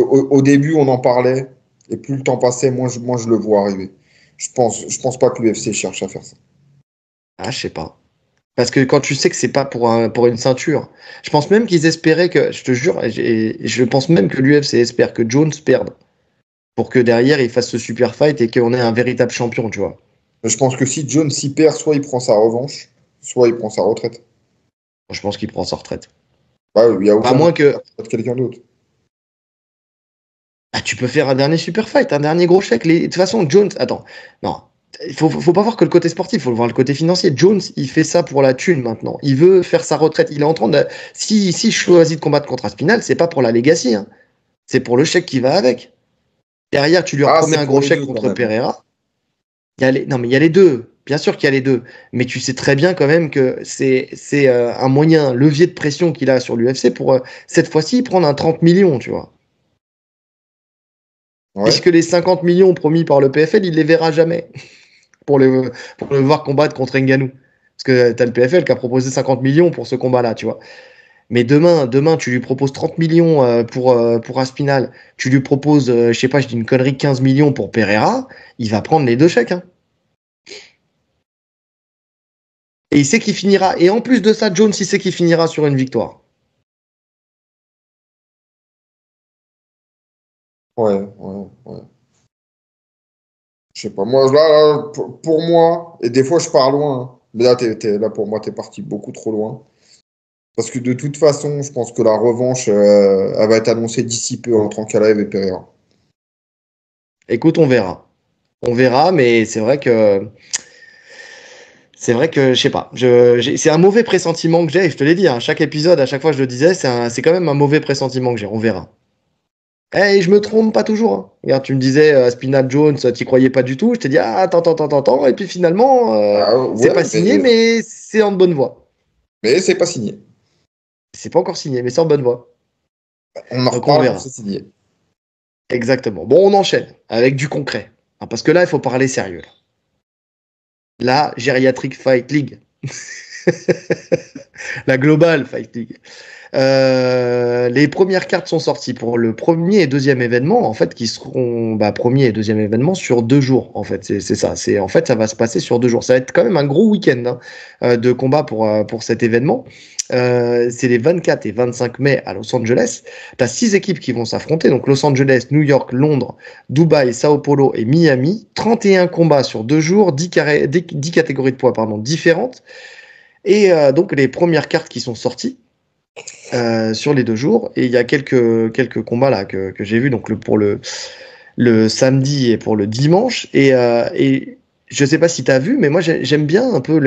Au début, on en parlait, et plus le temps passait, moi, je le vois arriver. Je pense pas que l'UFC cherche à faire ça. Ah, je sais pas. Parce que quand tu sais que c'est pas pour une ceinture, je pense même qu'ils espéraient que, je te jure, je pense même que l'UFC espère que Jones perde pour que derrière il fasse ce super fight et qu'on ait un véritable champion, tu vois. Mais je pense que si Jones s'y perd, soit il prend sa revanche, soit il prend sa retraite. Je pense qu'il prend sa retraite. Bah, il y a À aucun moins que de quelqu'un d'autre. tu peux faire un dernier super fight, un dernier gros chèque. De toute façon, Jones, attends, non, faut pas voir que le côté sportif, faut voir le côté financier. Jones, il fait ça pour la thune maintenant. Il veut faire sa retraite. Il est en train de, si je choisis de combattre contre Aspinall, c'est pas pour la legacy, hein. C'est pour le chèque qui va avec. Derrière, tu lui promets un gros chèque contre Pereira. Non, mais il y a les deux. Bien sûr qu'il y a les deux. Mais tu sais très bien quand même que c'est un moyen, levier de pression qu'il a sur l'UFC pour cette fois-ci prendre un 30 millions, tu vois. Ouais. Puisque les 50 millions promis par le PFL, il les verra jamais pour le voir combattre contre Ngannou. Parce que tu as le PFL qui a proposé 50 millions pour ce combat-là, tu vois. Mais demain, tu lui proposes 30 millions pour Aspinall, tu lui proposes, je sais pas, je dis une connerie, 15 millions pour Pereira, il va prendre les deux chèques. Hein. Et il sait qu'il finira. Et en plus de ça, Jones, il sait qu'il finira sur une victoire. Ouais. Je sais pas. Moi, là, pour moi, et des fois, je pars loin. Hein. Mais là, là, pour moi, t'es parti beaucoup trop loin. Parce que de toute façon, je pense que la revanche, elle va être annoncée d'ici peu entre Ankalaev et Pereira. Écoute, on verra. On verra, mais c'est vrai que je sais pas. C'est un mauvais pressentiment que j'ai. Je te l'ai dit. Hein, chaque épisode, à chaque fois, je le disais, c'est quand même un mauvais pressentiment que j'ai. On verra. Et je me trompe pas toujours. Hein. Regarde, tu me disais Spinal Jones, tu croyais pas du tout. Je t'ai dit attends. Et puis finalement, c'est pas signé, mais c'est en bonne voie. Mais c'est pas signé. C'est pas encore signé, mais c'est en bonne voie. On en reparle quand c'est signé. Exactement. Bon, on enchaîne avec du concret. Hein, parce que là, il faut parler sérieux. La Geriatric Fight League. La Global Fight League. Les premières cartes sont sorties pour le premier et deuxième événement, en fait, qui seront premier et deuxième événement sur 2 jours. En fait, c'est ça. En fait, ça va se passer sur 2 jours. Ça va être quand même un gros week-end de combat pour cet événement. C'est les 24 et 25 mai à Los Angeles. Tu as 6 équipes qui vont s'affronter. Donc Los Angeles, New York, Londres, Dubaï, Sao Paulo et Miami. 31 combats sur 2 jours, 10 catégories de poids différentes. Et donc les premières cartes qui sont sorties sur les 2 jours. Et il y a quelques combats là que j'ai vus donc pour le samedi et pour le dimanche. Et je sais pas si tu as vu, mais moi j'aime bien un peu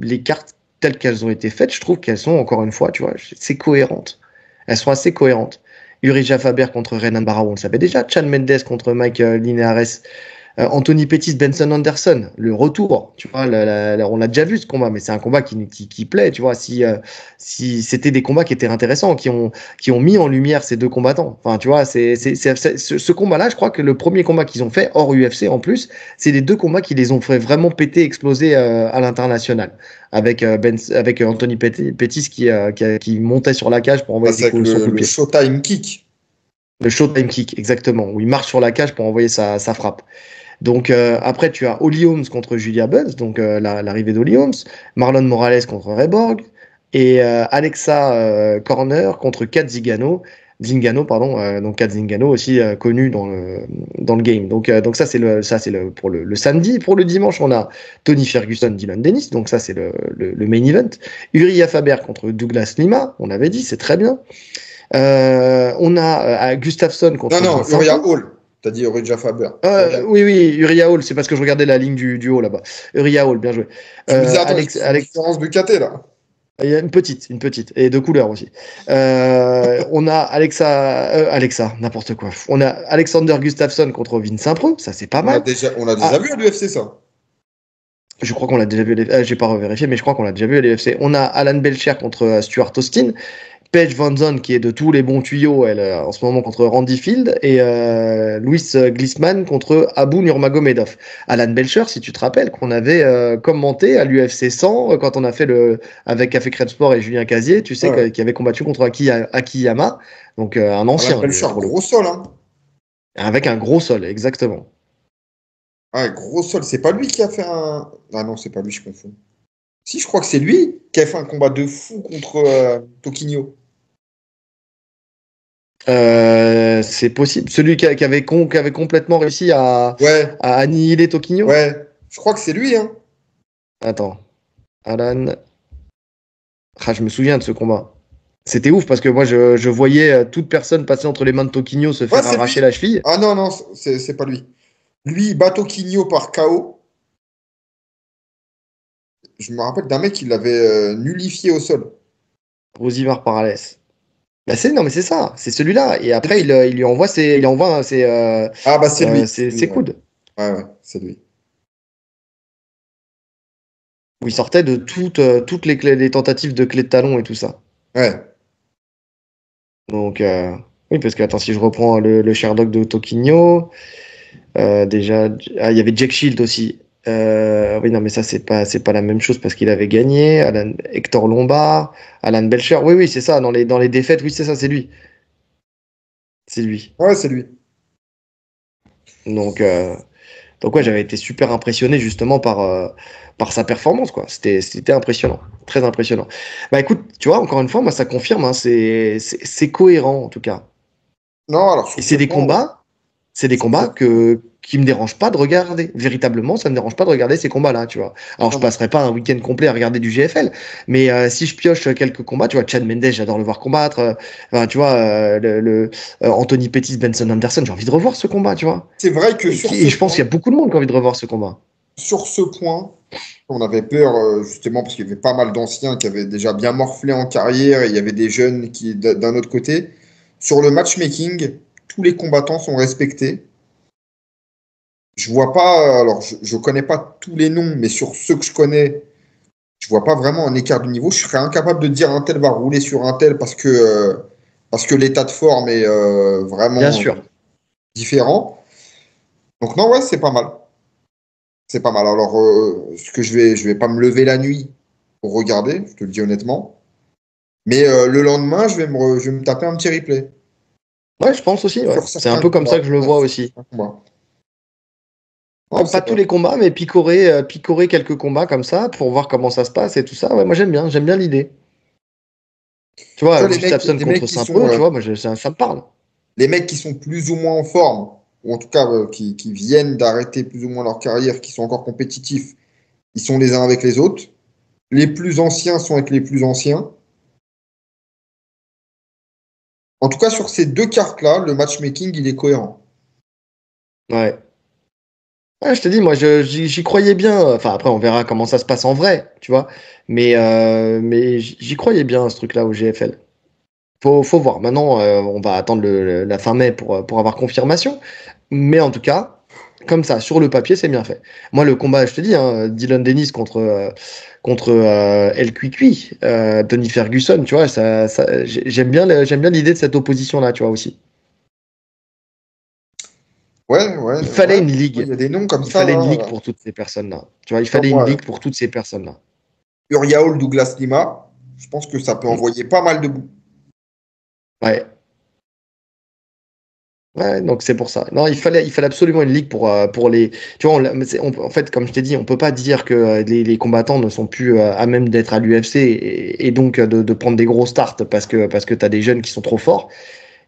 les cartes telles qu'elles ont été faites. Je trouve qu'elles sont, encore une fois, tu vois, c'est cohérentes. Elles sont assez cohérentes. Urija Faber contre Renan Barao, on le savait déjà. Chan Mendes contre Mike Linares. Anthony Pettis, Benson Anderson, le retour, tu vois, on l'a déjà vu ce combat, mais c'est un combat qui plaît, tu vois, si c'était des combats qui étaient intéressants, qui ont mis en lumière ces deux combattants. Enfin, tu vois, ce combat-là, je crois que le premier combat qu'ils ont fait, hors UFC en plus, c'est les deux combats qui les ont fait vraiment péter, exploser à l'international. Avec Anthony Pettis qui montait sur la cage pour envoyer C'est avec son coup de le pied. Showtime Kick. Le Showtime Kick, exactement, où il marche sur la cage pour envoyer sa frappe. Donc après, tu as Holly Holmes contre Julia Buds, donc l'arrivée d'Holly Holmes, Marlon Morales contre Reborg, et Alexa Corner contre Kat Zingano, pardon, donc Kat Zingano aussi connu dans le game. Donc ça c'est pour le samedi. Pour le dimanche, on a Tony Ferguson, Dylan Dennis, donc ça c'est le main event. Uriah Faber contre Douglas Lima, on avait dit, c'est très bien. On a Gustafsson contre. Non, Uriah Hall. T'as dit Uriah Faber. Oui, Uriah Hall, c'est parce que je regardais la ligne du haut là-bas. Uriah Hall, bien joué. Je me disais, attends, Alex... différence du KT là. Il y a une petite, et de couleur aussi. On a Alexa, n'importe quoi. On a Alexander Gustafsson contre Vince Saint-Preux, ça c'est pas mal. On a déjà vu à l'UFC ça. Je crois qu'on l'a déjà vu, j'ai pas revérifié, mais je crois qu'on l'a déjà vu à l'UFC. On a Alan Belcher contre Stuart Austin. Paige Van Zandt qui est de tous les bons tuyaux en ce moment contre Randy Field et Louis Glissman contre Abu Nurmagomedov. Alan Belcher, si tu te rappelles, qu'on avait commenté à l'UFC 100 quand on a fait avec Café Crème Sport et Julien Casier, tu sais, qui avait combattu contre Akiyama, donc un ancien. Alan Belcher, gros sol, hein. Avec un gros sol, exactement. Ah, gros sol, c'est pas lui qui a fait un... Ah non, c'est pas lui, je confonds. Si, je crois que c'est lui qui a fait un combat de fou contre Toquinho. C'est possible. Celui qui avait complètement réussi à annihiler Toquinho. Ouais, je crois que c'est lui. Hein. Attends. Alan. Ah, je me souviens de ce combat. C'était ouf parce que moi, je voyais toute personne passer entre les mains de Toquinho se faire arracher la cheville. Ah non, c'est pas lui. Lui, il bat Toquinho par KO. Je me rappelle d'un mec qui l'avait nullifié au sol. Rosivar Parales. Bah non mais c'est ça, c'est celui-là. Et après il lui envoie ses ah bah c'est lui. Ses coudes. Ouais, c'est lui. Où il sortait de toutes les tentatives de clé de talon et tout ça. Ouais. Donc oui parce que attends, si je reprends le Sherdog de Toquinho, déjà il y avait Jack Shield aussi. Oui, non, mais ça, c'est pas la même chose parce qu'il avait gagné. Hector Lombard, Alan Belcher. Oui, c'est ça. Dans les défaites, oui, c'est ça, c'est lui. C'est lui. Ouais, c'est lui. Donc ouais, j'avais été super impressionné justement par sa performance, quoi. C'était impressionnant. Très impressionnant. Bah écoute, tu vois, encore une fois, moi, ça confirme, hein, c'est cohérent, en tout cas. Non, alors. Et c'est des combats qui me dérangent pas de regarder. Véritablement, ça me dérange pas de regarder ces combats-là, tu vois. Alors, je passerai pas un week-end complet à regarder du GFL, mais si je pioche quelques combats, tu vois, Chad Mendes, j'adore le voir combattre. Tu vois, Anthony Pettis, Benson Anderson, j'ai envie de revoir ce combat, tu vois. C'est vrai que je pense qu'il y a beaucoup de monde qui a envie de revoir ce combat. Sur ce point, on avait peur justement parce qu'il y avait pas mal d'anciens qui avaient déjà bien morflé en carrière et il y avait des jeunes qui, d'un autre côté, sur le matchmaking, tous les combattants sont respectés. Je vois pas, alors je connais pas tous les noms, mais sur ceux que je connais, je vois pas vraiment un écart de niveau. Je serais incapable de dire un tel va rouler sur un tel parce que l'état de forme est vraiment Bien sûr. différent. Donc non, ouais, c'est pas mal. C'est pas mal. Alors, ce que je vais pas me lever la nuit pour regarder, je te le dis honnêtement. Mais le lendemain, je vais me taper un petit replay. Ouais, je pense aussi. Ouais. C'est un peu comme ça que je le vois aussi. Ouais, pas tous les combats, mais picorer quelques combats comme ça pour voir comment ça se passe et tout ça. Ouais, moi j'aime bien l'idée. Tu vois, Gustafsson contre Saint-Preux, tu vois, moi ça me parle. Les mecs qui sont plus ou moins en forme, ou en tout cas qui viennent d'arrêter plus ou moins leur carrière, qui sont encore compétitifs, ils sont les uns avec les autres. Les plus anciens sont avec les plus anciens. En tout cas, sur ces deux cartes-là, le matchmaking, il est cohérent. Ouais. Ouais, je te dis, moi, j'y croyais bien. Enfin, après, on verra comment ça se passe en vrai, tu vois. Mais j'y croyais bien, ce truc-là, au GFL. Faut voir. Maintenant, on va attendre la fin mai pour avoir confirmation. Mais en tout cas, Comme ça, sur le papier, c'est bien fait. Moi, le combat, je te dis, hein, Dylan Dennis contre El Cuicuy, Tony Ferguson, tu vois, j'aime bien l'idée de cette opposition-là, tu vois, aussi. Ouais, Il ouais, fallait ouais. une Il ligue. y a des noms comme Il ça, fallait une ligue là. pour toutes ces personnes-là. Tu vois, il Comme fallait une moi, ligue pour toutes ces personnes-là. Uriaol Douglas Lima, je pense que ça peut Mm. envoyer pas mal de bouts. Ouais. Ouais, donc c'est pour ça. Non, il fallait absolument une ligue pour les. Tu vois, en fait, comme je t'ai dit, on peut pas dire que les combattants ne sont plus à même d'être à l'UFC et donc de prendre des gros starts parce que t'as des jeunes qui sont trop forts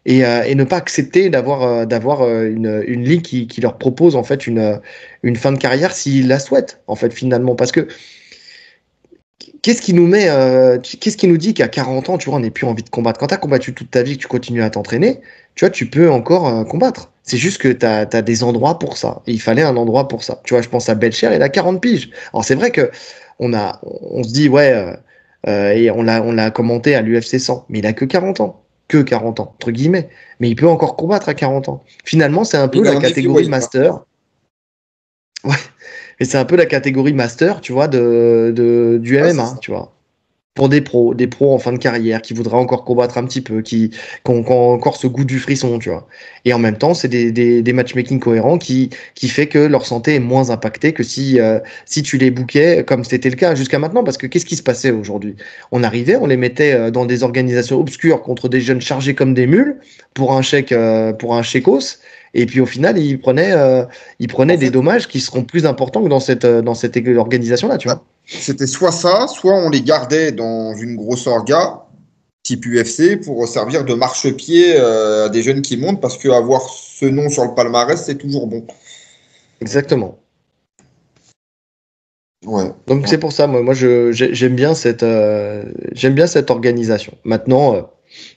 et ne pas accepter d'avoir une ligue qui leur propose en fait une fin de carrière s'ils la souhaitent en fait finalement parce que qu'est-ce qui nous dit qu'à 40 ans, tu vois, on n'est plus envie de combattre? Quand tu as combattu toute ta vie, que tu continues à t'entraîner, tu vois, tu peux encore combattre. C'est juste que tu as des endroits pour ça. Et il fallait un endroit pour ça. Tu vois, je pense à Belcher, il a 40 piges. Alors c'est vrai que on se dit, ouais, et on l'a commenté à l'UFC 100, mais il a que 40 ans. Que 40 ans, entre guillemets. Mais il peut encore combattre à 40 ans. Finalement, c'est un peu Il est la en catégorie heavyweight master. maintenant. Ouais. Et c'est un peu la catégorie master, tu vois, du Ouais, c'est MMA, ça. tu vois pour des pros en fin de carrière qui voudraient encore combattre un petit peu, qui ont encore ce goût du frisson, tu vois. Et en même temps, c'est des matchmaking cohérents qui fait que leur santé est moins impactée que si tu les bookais comme c'était le cas jusqu'à maintenant. Parce que qu'est-ce qui se passait aujourd'hui? On arrivait, on les mettait dans des organisations obscures contre des jeunes chargés comme des mules pour un chèquos. Et puis au final, ils En prenaient des fait, dommages qui seront plus importants que dans cette organisation-là, tu bah, vois. c'était soit ça, soit on les gardait dans une grosse orga, type UFC, pour servir de marchepied à des jeunes qui montent, parce qu'avoir ce nom sur le palmarès, c'est toujours bon. Exactement. Ouais. Donc Ouais. c'est pour ça, j'aime bien cette organisation. Maintenant,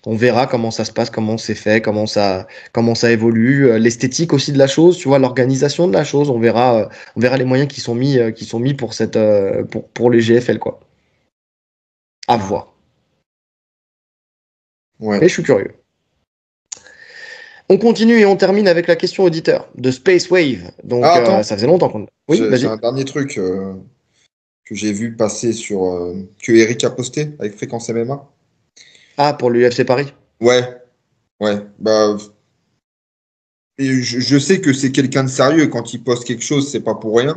on verra comment ça se passe, comment c'est fait, comment ça évolue, l'esthétique aussi de la chose, tu vois, l'organisation de la chose. On verra les moyens qui sont mis pour pour les GFL quoi. À voir. Ouais. Et je suis curieux. On continue et on termine avec la question auditeur de Space Wave. Donc Ah, attends, ça faisait longtemps qu'on. Oui, j'ai vas-y. un dernier truc que j'ai vu passer que Eric a posté avec Fréquence MMA. Ah pour l'UFC Paris. Ouais, ouais. Bah, et je sais que c'est quelqu'un de sérieux et quand il poste quelque chose, c'est pas pour rien.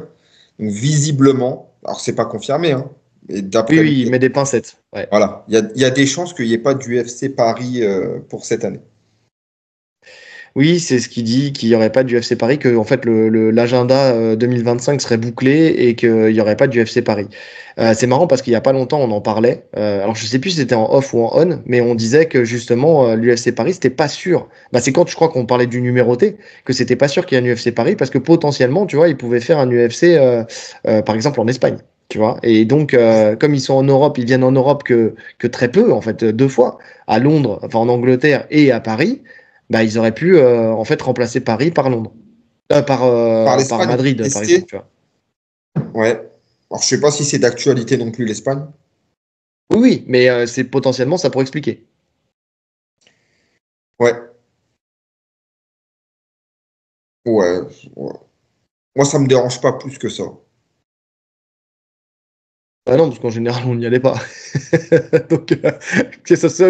Donc visiblement, alors c'est pas confirmé, hein, mais Oui, d'après oui, lui, il met des pincettes. Ouais. voilà, il y a des chances qu'il n'y ait pas d'UFC Paris pour cette année. Oui, c'est ce qu'il dit, qu'il n'y aurait pas d'UFC Paris, que en fait l'agenda 2025 serait bouclé et qu'il n'y aurait pas d'UFC Paris. C'est marrant parce qu'il n'y a pas longtemps on en parlait. Alors je sais plus si c'était en off ou en on, mais on disait que justement l'UFC Paris c'était pas sûr. Bah, c'est quand je crois qu'on parlait du numéroté que c'était pas sûr qu'il y ait un UFC Paris parce que potentiellement tu vois ils pouvaient faire un UFC par exemple en Espagne. Tu vois, et donc comme ils sont en Europe, ils viennent en Europe que très peu en fait deux fois à Londres, enfin en Angleterre et à Paris bah, ils auraient pu en fait remplacer Paris par Londres. Par Par l'Espagne, Madrid, par exemple, tester, tu vois. ouais. Alors je sais pas si c'est d'actualité non plus l'Espagne. Oui, oui, mais c'est potentiellement ça pourrait expliquer. Ouais, ouais, ouais. Moi ça me dérange pas plus que ça. Ah non, parce qu'en général, on n'y allait pas. Donc,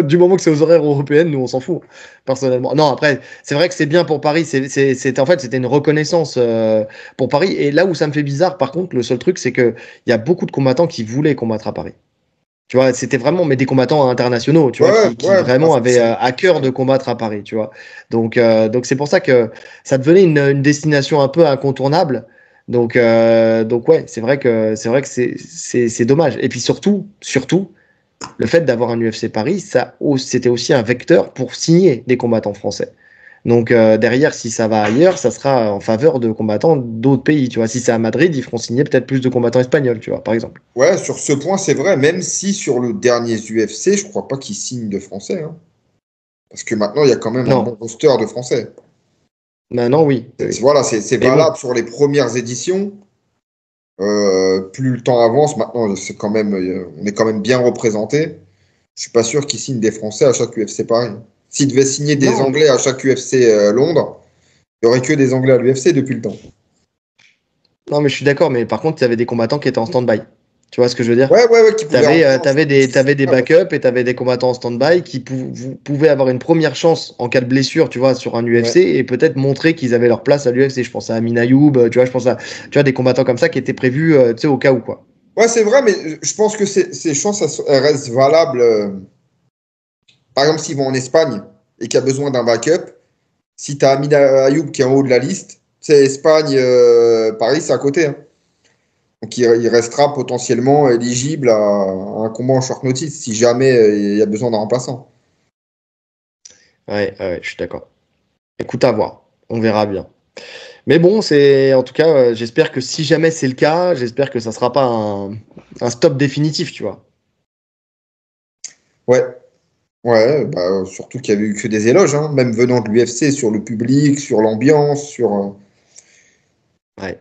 du moment que c'est aux horaires européennes, nous, on s'en fout, personnellement. Non, après, c'est vrai que c'est bien pour Paris. En fait, c'était une reconnaissance pour Paris. Et là où ça me fait bizarre, par contre, le seul truc, c'est qu'il y a beaucoup de combattants qui voulaient combattre à Paris. Tu vois, c'était vraiment mais des combattants internationaux, tu vois, Ouais, qui ouais, bah, vraiment avaient à cœur de combattre à Paris, tu vois. Donc c'est pour ça que ça devenait une destination un peu incontournable. Donc ouais, c'est vrai que c'est dommage. Et puis surtout, le fait d'avoir un UFC Paris, c'était aussi un vecteur pour signer des combattants français. Donc derrière, si ça va ailleurs, ça sera en faveur de combattants d'autres pays, tu vois. Si c'est à Madrid, ils feront signer peut-être plus de combattants espagnols, tu vois, par exemple. ouais, sur ce point c'est vrai, même si sur le dernier UFC, je crois pas qu'ils signent de français, hein. Parce que maintenant il y a quand même un bon Non, roster de français. maintenant oui. Oui, oui. Voilà, c'est Mais bon, valable sur les premières éditions. Plus le temps avance, maintenant, c'est quand même, on est quand même bien représenté. Je suis pas sûr qu'ils signent des Français à chaque UFC Paris. S'ils devaient signer des non, Anglais à chaque UFC Londres, il y aurait que des Anglais à l'UFC depuis le temps. Non, mais je suis d'accord, mais par contre, il y avait des combattants qui étaient en stand-by. Tu vois ce que je veux dire? Ouais, qui Tu pouvaient avais, rentrer en t'avais des ouais, backups et tu avais des combattants en stand-by qui pouvaient avoir une première chance en cas de blessure, tu vois, sur un ouais. UFC et peut-être montrer qu'ils avaient leur place à l'UFC. Je pense à Amin Ayoub, tu vois, je pense à tu vois, des combattants comme ça qui étaient prévus, tu sais, au cas où, quoi. Ouais, c'est vrai, mais je pense que ces chances, elles restent valables. Par exemple, s'ils vont en Espagne et qu'il y a besoin d'un backup, si tu as Amin Ayoub qui est en haut de la liste, c'est Espagne, Paris, c'est à côté, hein. Donc il restera potentiellement éligible à un combat en short notice si jamais il y a besoin d'un remplaçant. Ouais, je suis d'accord. Écoute, à voir. On verra bien. Mais bon, c'est en tout cas, j'espère que si jamais c'est le cas, j'espère que ça sera pas un stop définitif, tu vois. Ouais, ouais, bah, surtout qu'il y avait eu que des éloges, hein, même venant de l'UFC sur le public, sur l'ambiance, sur. Ouais.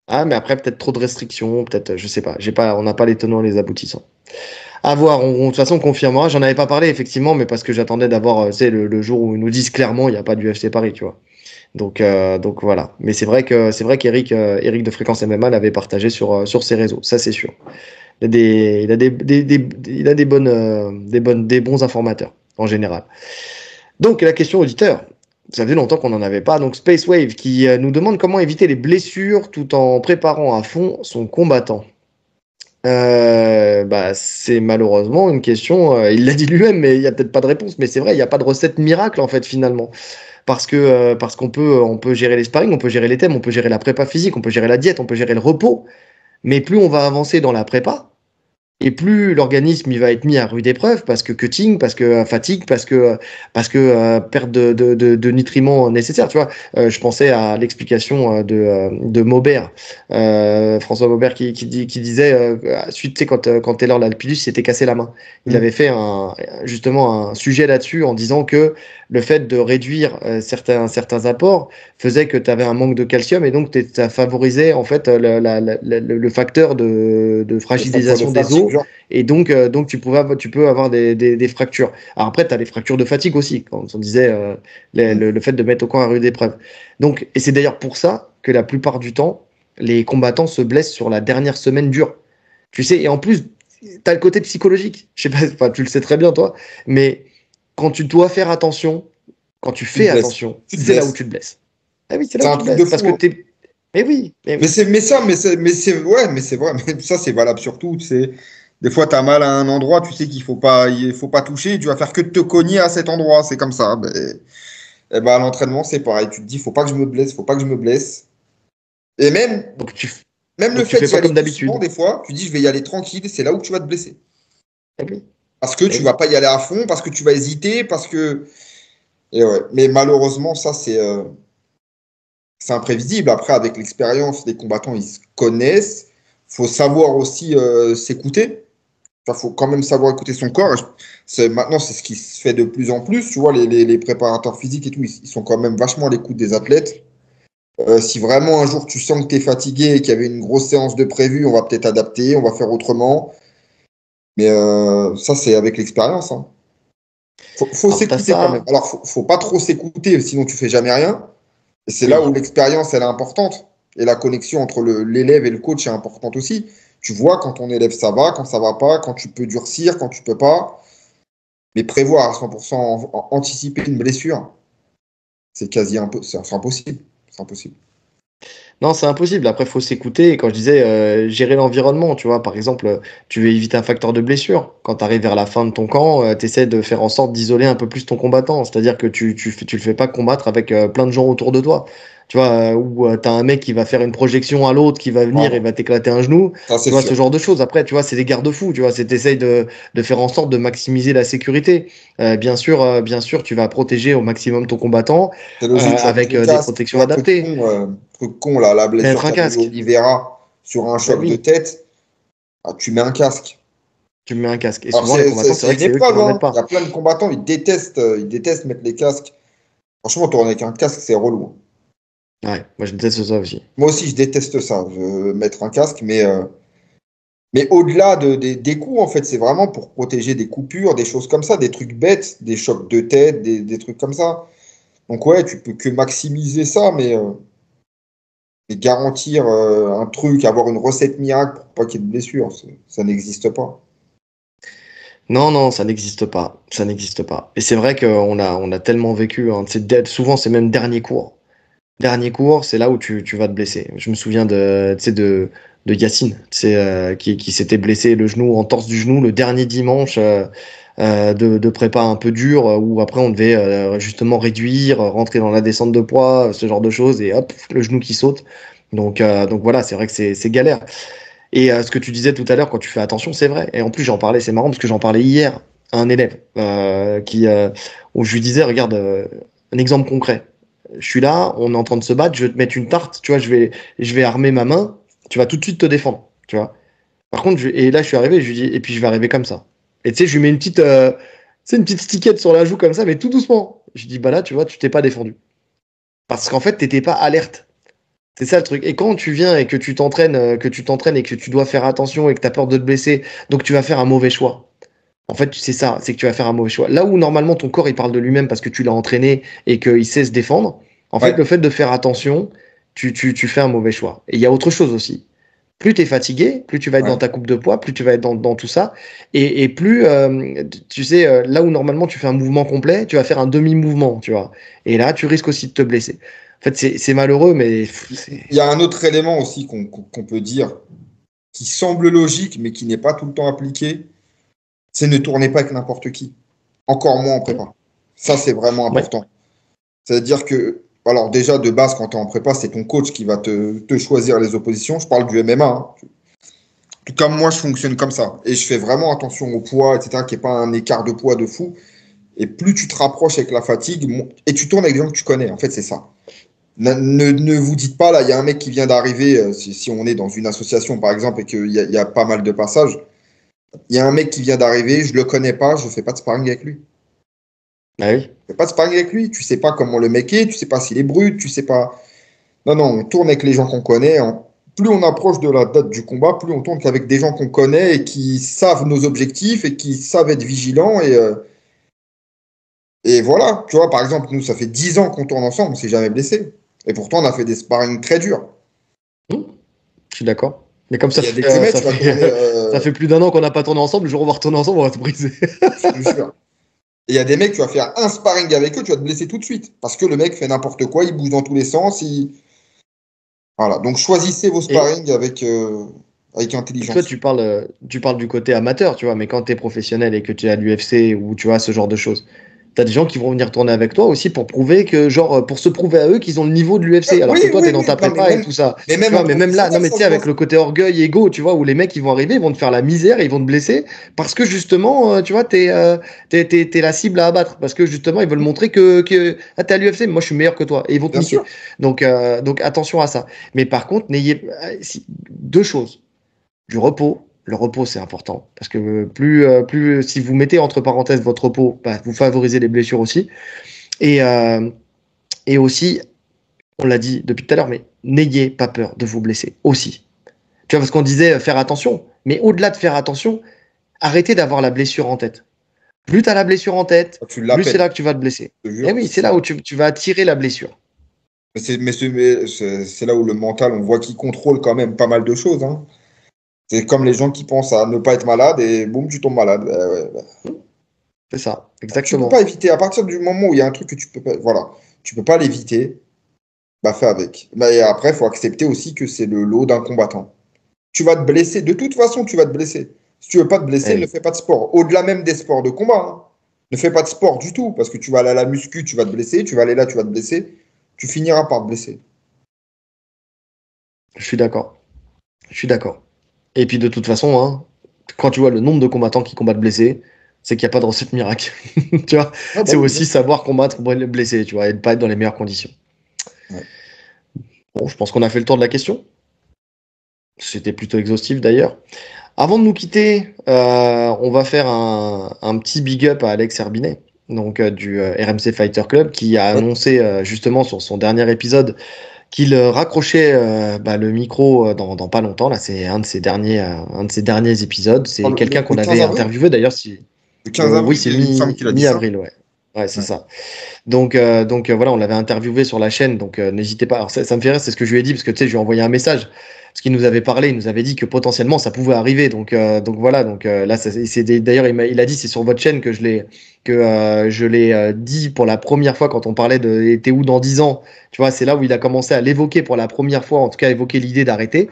Ah, mais après, peut-être trop de restrictions, peut-être, je sais pas. On n'a pas les tenants et les aboutissants. À voir, de toute façon, on confirmera. J'en avais pas parlé, effectivement, mais parce que j'attendais d'avoir, tu sais, le jour où ils nous disent clairement, il n'y a pas d'UFC Paris, tu vois. Donc voilà. Mais c'est vrai qu'Eric Eric de Fréquence MMA l'avait partagé sur ses réseaux, ça c'est sûr. Il a des bons informateurs, en général. Donc, la question auditeur. Ça faisait longtemps qu'on n'en avait pas. Donc, Space Wave qui nous demande comment éviter les blessures tout en préparant à fond son combattant. Bah, c'est malheureusement une question. Il l'a dit lui-même, mais il n'y a peut-être pas de réponse. Mais c'est vrai, il n'y a pas de recette miracle en fait finalement, parce qu'on peut gérer les sparring, on peut gérer les thèmes, on peut gérer la prépa physique, on peut gérer la diète, on peut gérer le repos. Mais plus on va avancer dans la prépa, et plus l'organisme il va être mis à rude épreuve parce que cutting, parce que fatigue, parce que perte de nutriments nécessaires. Tu vois, je pensais à l'explication de Maubert, François Maubert qui disait suite, tu sais, quand Taylor Lalpidus s'était cassé la main, il Hmm. avait fait justement un sujet là-dessus en disant que le fait de réduire certains apports faisait que tu avais un manque de calcium et donc ça favorisait en fait le facteur de Le facteur de fragilisation des fatigue, os genre. et donc tu peux avoir des fractures. Alors après, tu as les fractures de fatigue aussi, quand on disait Hmm. le fait de mettre au camp à rude épreuve. Donc, et c'est d'ailleurs pour ça que la plupart du temps, les combattants se blessent sur la dernière semaine dure. Tu sais, et en plus, tu as le côté psychologique. Je sais pas, enfin, tu le sais très bien toi, mais quand tu dois faire attention, quand tu Tu te fais blesses. attention, Tu te c'est là où blesses. tu te blesses. Ah oui, c'est là C'est où un tu te truc de blesses. Parce fou, que hein. t'es. Mais Mais oui. c'est, ouais, mais c'est vrai. Mais ça, c'est valable surtout. Des fois, tu as mal à un endroit, tu sais il faut pas toucher, tu vas faire que de te cogner à cet endroit. C'est comme ça. Et ben, à l'entraînement, c'est pareil. Tu te dis, faut pas que je me blesse, faut pas que je me blesse. Et Donc tu, même le donc tu fait fais d'y pas aller comme doucement, d'habitude. des fois, tu dis, je vais y aller tranquille, c'est là où tu vas te blesser. Eh oui, Parce que eh tu vas oui. pas y aller à fond, parce que tu vas hésiter, parce que. Et ouais. Mais malheureusement, ça, c'est imprévisible. Après, avec l'expérience, les combattants, ils se connaissent. Faut savoir aussi s'écouter. Il faut quand même savoir écouter son corps. Maintenant, c'est ce qui se fait de plus en plus. Tu vois, les préparateurs physiques et tout, ils sont quand même vachement à l'écoute des athlètes. Si vraiment un jour tu sens que tu es fatigué et qu'il y avait une grosse séance de prévu, on va peut-être adapter, on va faire autrement. Mais ça, c'est avec l'expérience, hein. Faut Alors t'as s'écouter quand même. ça. Alors, faut pas trop s'écouter, sinon tu fais jamais rien. Et c'est là où Oui. l'expérience, elle est importante. Et la connexion entre l'élève et le coach est importante aussi. Tu vois quand ton élève ça va, quand ça va pas, quand tu peux durcir, quand tu peux pas. Mais prévoir à 100%, anticiper une blessure, c'est quasi c'est impossible. C'est impossible. Non, c'est impossible. Après, faut s'écouter. Et quand je disais gérer l'environnement, tu vois, par exemple, tu veux éviter un facteur de blessure. Quand tu arrives vers la fin de ton camp, tu essaies de faire en sorte d'isoler un peu plus ton combattant. C'est-à-dire que tu le fais pas combattre avec plein de gens autour de toi. Tu vois, ou tu as un mec qui va faire une projection à l'autre, qui va venir et Ouais, va t'éclater un genou. ça, c'est Tu vois, sûr. ce genre de choses. Après, tu vois, c'est des garde-fous. Tu vois, c'est t'essayes de faire en sorte de maximiser la sécurité. Bien sûr, tu vas protéger au maximum ton combattant C'est logique, tu vas mettre avec le des casque. Tu protections vois, adaptées. truc con là, la blessure Mettre un qu'a eu casque. Oliveira sur un Ben choc de oui. tête, ah, tu mets un casque. Tu me mets un casque. Et Alors, souvent, les combattants, c'est c'est vrai que une c'est eux qui épreuve, n'en mettent hein. Il y pas. a plein de combattants, ils détestent mettre les casques. Franchement, tourner avec un casque, c'est relou. Ouais, moi, je déteste ça aussi. Moi aussi, je déteste ça, mettre un casque, mais au-delà des coups, en fait, c'est vraiment pour protéger des coupures, des choses comme ça, des trucs bêtes, des chocs de tête, des trucs comme ça. Donc, ouais, tu peux que maximiser ça, mais Mais garantir un truc, avoir une recette miracle pour pas qu'il y ait de blessure, ça n'existe pas. Non, non, ça n'existe pas. Ça n'existe pas. Et c'est vrai qu'on a tellement vécu. Hein, souvent, c'est même dernier cours. Dernier cours, c'est là où tu vas te blesser. Je me souviens de Yacine, qui s'était blessé le genou, en torse du genou, le dernier dimanche de prépa un peu dur, où après on devait justement réduire, rentrer dans la descente de poids, ce genre de choses, et hop, le genou qui saute. Donc voilà, c'est vrai que c'est galère. Et ce que tu disais tout à l'heure, quand tu fais attention, c'est vrai. Et en plus, j'en parlais, c'est marrant parce que j'en parlais hier à un élève où je lui disais, regarde, un exemple concret. Je suis là, on est en train de se battre, je vais te mettre une tarte, tu vois, je vais armer ma main, tu vas tout de suite te défendre, tu vois. Par contre, et là, je suis arrivé, je lui dis, et puis je vais arriver comme ça. Et tu sais, je lui mets une petite stickette sur la joue comme ça, mais tout doucement. Je dis, bah là, tu vois, tu t'es pas défendu. Parce qu'en fait, t'étais pas alerte. C'est ça le truc. Et quand tu viens et que tu t'entraînes et que tu dois faire attention et que tu as peur de te blesser, donc tu vas faire un mauvais choix. En fait, c'est ça, c'est que tu vas faire un mauvais choix. Là où normalement ton corps il parle de lui-même parce que tu l'as entraîné et qu'il sait se défendre, en fait, Ouais, le fait de faire attention, tu fais un mauvais choix. Et il y a autre chose aussi. Plus tu es fatigué, plus tu vas être dans ouais. ta coupe de poids, plus tu vas être dans tout ça. Et plus, tu sais, là où normalement tu fais un mouvement complet, tu vas faire un demi-mouvement, tu vois. Et là, tu risques aussi de te blesser. En fait, c'est malheureux, mais c'est. Il y a un autre élément aussi qu'on peut dire, qui semble logique, mais qui n'est pas tout le temps appliqué, c'est ne tournez pas avec n'importe qui. Encore moins en prépa. Ça, c'est vraiment Ouais. important. C'est-à-dire que, alors déjà, de base, quand tu es en prépa, c'est ton coach qui va te choisir les oppositions. Je parle du MMA. Hein. En tout cas, moi, je fonctionne comme ça. Et je fais vraiment attention au poids, etc., qu'il n'y ait pas un écart de poids de fou. Et plus tu te rapproches avec la fatigue, et tu tournes avec des gens que tu connais, en fait, c'est ça. Ne vous dites pas, là, il y a un mec qui vient d'arriver, si on est dans une association, par exemple, et qu'il y a pas mal de passages, il y a un mec qui vient d'arriver, je le connais pas, je fais pas de sparring avec lui. Bah oui. Je fais pas de sparring avec lui, tu sais pas comment le mec est, tu sais pas s'il est brut, tu sais pas. Non, non, on tourne avec les gens qu'on connaît. Plus on approche de la date du combat, plus on tourne qu'avec des gens qu'on connaît et qui savent nos objectifs et qui savent être vigilants. Et voilà, tu vois, par exemple, nous, ça fait 10 ans qu'on tourne ensemble, on s'est jamais blessé. Et pourtant, on a fait des sparring très durs. Mmh, je suis d'accord. Mais comme Et il y a des mecs, ça tu vas tourner, fait, ça fait plus d'1 an qu'on n'a pas tourné ensemble, le jour où on va retourner ensemble, on va se briser. je te jure. Et il y a des mecs, tu vas faire un sparring avec eux, tu vas te blesser tout de suite. Parce que le mec fait n'importe quoi, il bouge dans tous les sens. Voilà. Donc choisissez vos Et, sparring avec et toi, intelligence. tu parles du côté amateur, tu vois, mais quand tu es professionnel et que tu es à l'UFC ou tu vois ce genre de choses, tu as des gens qui vont venir tourner avec toi aussi pour prouver que, genre, pour se prouver à eux qu'ils ont le niveau de l'UFC, alors Oui, que toi, tu oui, es dans oui. ta Non, prépa et tout ça. mais Tu même vois, en mais même là, non, professionnel, mais tu ça sais, se voit. avec le côté orgueil, ego, tu vois, où les mecs, ils vont arriver, ils vont te faire la misère et ils vont te blesser parce que justement, tu vois, t'es la cible à abattre. Parce que justement, ils veulent montrer que t'es à l'UFC, mais moi, je suis meilleur que toi. Et ils vont te Bien niquer. sûr. Donc attention à ça. Mais par contre, deux choses. Du repos. Le repos, c'est important. Parce que plus si vous mettez entre parenthèses votre repos, bah, vous favorisez les blessures aussi. Et, euh, et aussi, on l'a dit depuis tout à l'heure, mais n'ayez pas peur de vous blesser aussi. Tu vois, parce qu'on disait faire attention. Mais au-delà de faire attention, arrêtez d'avoir la blessure en tête. Plus tu as la blessure en tête, Tu plus c'est l'appelles, là que tu vas te blesser. je te Et jure. oui, c'est là où tu vas attirer la blessure. C'est là où le mental, on voit qu'il contrôle quand même pas mal de choses. Hein. C'est comme les gens qui pensent à ne pas être malade et boum, tu tombes malade. C'est ça, Tu peux pas exactement. éviter. À partir du moment où il y a un truc que tu peux pas, voilà, tu peux pas l'éviter, bah fais avec. Mais après, il faut accepter aussi que c'est le lot d'un combattant. Tu vas te blesser. De toute façon, tu vas te blesser. Si tu veux pas te Eh blesser, ne oui, fais pas de sport. Au-delà même des sports de combat. Hein. Ne fais pas de sport du tout, parce que tu vas aller à la muscu, tu vas te blesser. Tu vas aller là, tu vas te blesser. Tu finiras par te blesser. je suis d'accord. Je suis d'accord. Et puis de toute façon, hein, quand tu vois le nombre de combattants qui combattent blessés, c'est qu'il n'y a pas de recette miracle. Tu vois, Ah bah c'est oui, bien aussi sûr. savoir combattre blessé, tu vois, et ne pas être dans les meilleures conditions. Ouais. Bon, je pense qu'on a fait le tour de la question. C'était plutôt exhaustif d'ailleurs. Avant de nous quitter, on va faire un petit big up à Alex Herbinet, donc du RMC Fighter Club, qui a Ouais. annoncé justement sur son dernier épisode qu'il raccrochait bah, le micro dans pas longtemps. Là, c'est un de ses derniers épisodes. Oh, C'est quelqu'un le qu'on 15 avait avril? interviewé d'ailleurs. Si, Le 15 oui, avril, c'est il me semble qu'il a dit ça. mi-avril, ouais. Ouais, c'est ça. Donc voilà, on l'avait interviewé sur la chaîne, donc n'hésitez pas. Alors ça me fait rire, c'est ce que je lui ai dit, parce que tu sais, je lui ai envoyé un message, parce qu'il nous avait parlé, il nous avait dit que potentiellement ça pouvait arriver. Donc voilà, donc là, d'ailleurs, il a dit, c'est sur votre chaîne je l'ai dit pour la première fois quand on parlait de t'es où dans 10 ans. Tu vois, c'est là où il a commencé à l'évoquer pour la première fois, en tout cas, évoquer l'idée d'arrêter.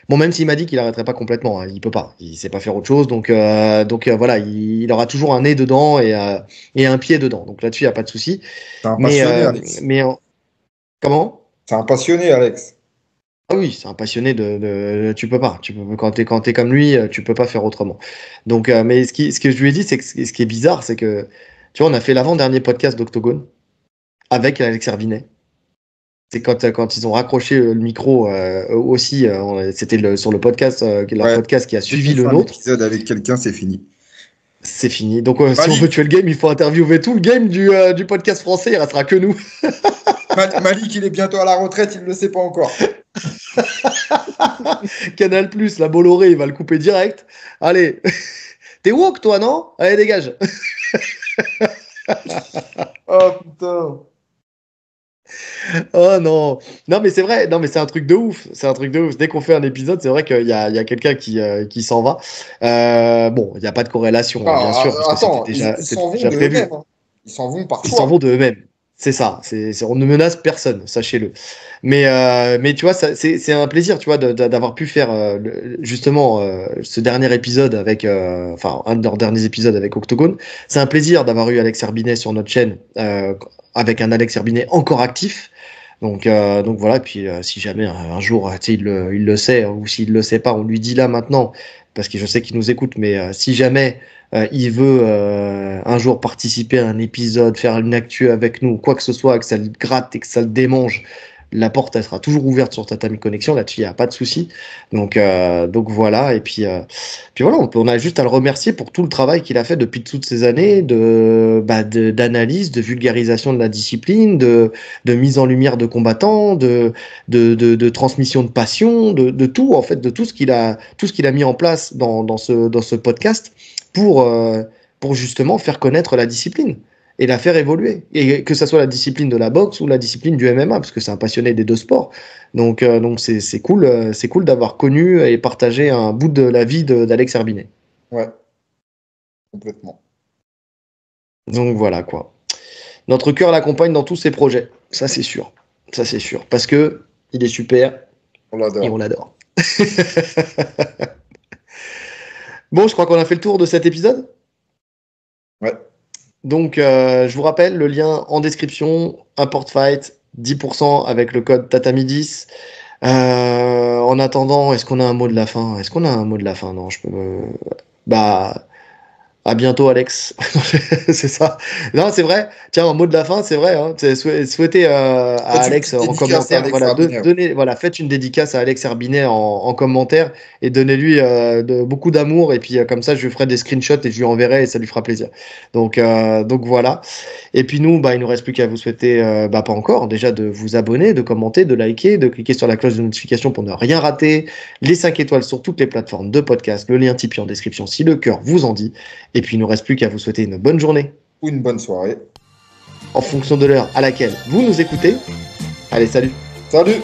Bon, même s'il m'a dit qu'il arrêterait pas complètement, hein, il peut pas, il sait pas faire autre chose, donc voilà, il aura toujours un nez dedans et un pied dedans. Donc là-dessus, il y a pas de souci. C'est un Mais, passionné, Alex. comment? C'est un passionné, Alex. Ah oui, c'est un passionné tu peux pas. Quand t'es comme lui, tu peux pas faire autrement. Donc, mais ce que je lui ai dit, c'est que ce qui est bizarre, c'est que, tu vois, on a fait l'avant-dernier podcast d'Octogone avec Alex Herbinet. C'est quand ils ont raccroché le micro aussi, c'était sur le podcast, leur Ouais. podcast qui a Dès suivi qu'on le fait un nôtre. épisode avec quelqu'un, c'est fini. C'est fini. Donc, si on Malik, veut tuer le game, il faut interviewer tout le game du podcast français. Il restera que nous. Malik, il est bientôt à la retraite, il ne le sait pas encore. Canal Plus, la Bolloré, il va le couper direct. Allez, t'es woke toi, non? Allez, dégage. Oh putain. Oh non, non mais c'est vrai, non mais c'est un truc de ouf, c'est un truc de ouf. Dès qu'on fait un épisode, c'est vrai qu'il y a quelqu'un qui s'en va. Bon, il n'y a pas de corrélation, hein, bien sûr, parce que Attends, c'était ils s'en vont déjà de prévu. eux-mêmes. Hein. Ils s'en vont par Ils choix. s'en vont de eux-mêmes. C'est ça. On ne menace personne, sachez-le. Mais tu vois, c'est un plaisir, tu vois, d'avoir pu faire justement ce dernier épisode avec, enfin, un de leurs derniers épisodes avec Octogone. C'est un plaisir d'avoir eu Alex Herbinet sur notre chaîne, avec un Alex Herbinet encore actif. Donc voilà. Et puis si jamais un jour, tu sais, il le sait, ou s'il le sait pas, on lui dit là maintenant, parce que je sais qu'il nous écoute. Mais si jamais il veut un jour participer à un épisode, faire une actu avec nous, quoi que ce soit, que ça le gratte et que ça le démange, la porte elle sera toujours ouverte sur Tatami Connexion, là-dessus il n'y a pas de souci. Donc voilà, et puis voilà, on a juste à le remercier pour tout le travail qu'il a fait depuis toutes ces années d'analyse, de vulgarisation de la discipline, de mise en lumière de combattants, de transmission de passion, de tout en fait, de tout ce qu'il a mis en place dans ce podcast pour justement faire connaître la discipline et la faire évoluer. Et que ça soit la discipline de la boxe ou la discipline du MMA, parce que c'est un passionné des deux sports. Donc c'est cool d'avoir connu et partagé un bout de la vie d'Alex Herbinet. Ouais, complètement. Donc voilà quoi. Notre cœur l'accompagne dans tous ses projets. Ça c'est sûr. Ça c'est sûr. Parce que il est super On l'adore. et on l'adore. Bon, je crois qu'on a fait le tour de cet épisode. Ouais. Donc, je vous rappelle, le lien en description, Import Fight, 10% avec le code Tatami10. En attendant, est-ce qu'on a un mot de la fin? Est-ce qu'on a un mot de la fin? Non, je peux me... Bah, à bientôt, Alex. C'est ça. Non, c'est vrai. Tiens, un mot de la fin, c'est vrai. Hein. Souhaitez à Alex en commentaire. Voilà, faites une dédicace à Alex Herbinet en commentaire et donnez-lui beaucoup d'amour. Et puis, comme ça, je lui ferai des screenshots et je lui enverrai et ça lui fera plaisir. Donc voilà. Et puis nous, il nous reste plus qu'à vous souhaiter, pas encore, déjà de vous abonner, de commenter, de liker, de cliquer sur la cloche de notification pour ne rien rater. Les 5 étoiles sur toutes les plateformes de podcast. Le lien Tipeee en description si le cœur vous en dit. Et puis, il ne nous reste plus qu'à vous souhaiter une bonne journée. Ou une bonne soirée. En fonction de l'heure à laquelle vous nous écoutez. Allez, salut! Salut!